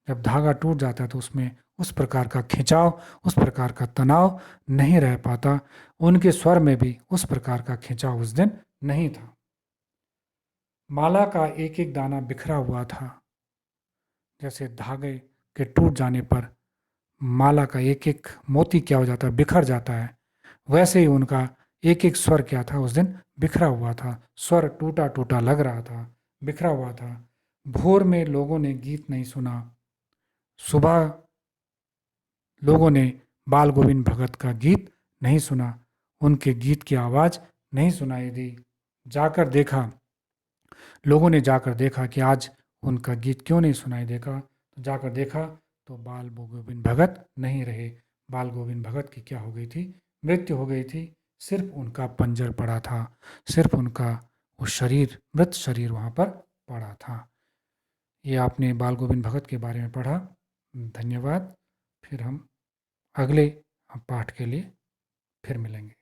जब धागा टूट जाता है तो उसमें उस प्रकार का खिंचाव, उस प्रकार का तनाव नहीं रह पाता। उनके स्वर में भी उस प्रकार का खिंचाव उस दिन नहीं था। माला का एक एक दाना बिखरा हुआ था। जैसे धागे के टूट जाने पर माला का एक एक मोती क्या हो जाता है, बिखर जाता है, वैसे ही उनका एक एक स्वर क्या था, उस दिन बिखरा हुआ था। स्वर टूटा टूटा लग रहा था, बिखरा हुआ था। भोर में लोगों ने गीत नहीं सुना। सुबह लोगों ने बाल गोविंद भगत का गीत नहीं सुना, उनके गीत की आवाज़ नहीं सुनाई दी। जाकर देखा, लोगों ने जाकर देखा कि आज उनका गीत क्यों नहीं सुनाई देगा। तो जाकर देखा तो बाल गोविंद भगत नहीं रहे। बाल गोविंद भगत की क्या हो गई थी, मृत्यु हो गई थी। सिर्फ उनका पंजर पड़ा था, सिर्फ उनका वो शरीर, मृत शरीर वहाँ पर पड़ा था। ये आपने बाल गोविंद भगत के बारे में पढ़ा। धन्यवाद। फिर हम अगले पाठ के लिए फिर मिलेंगे।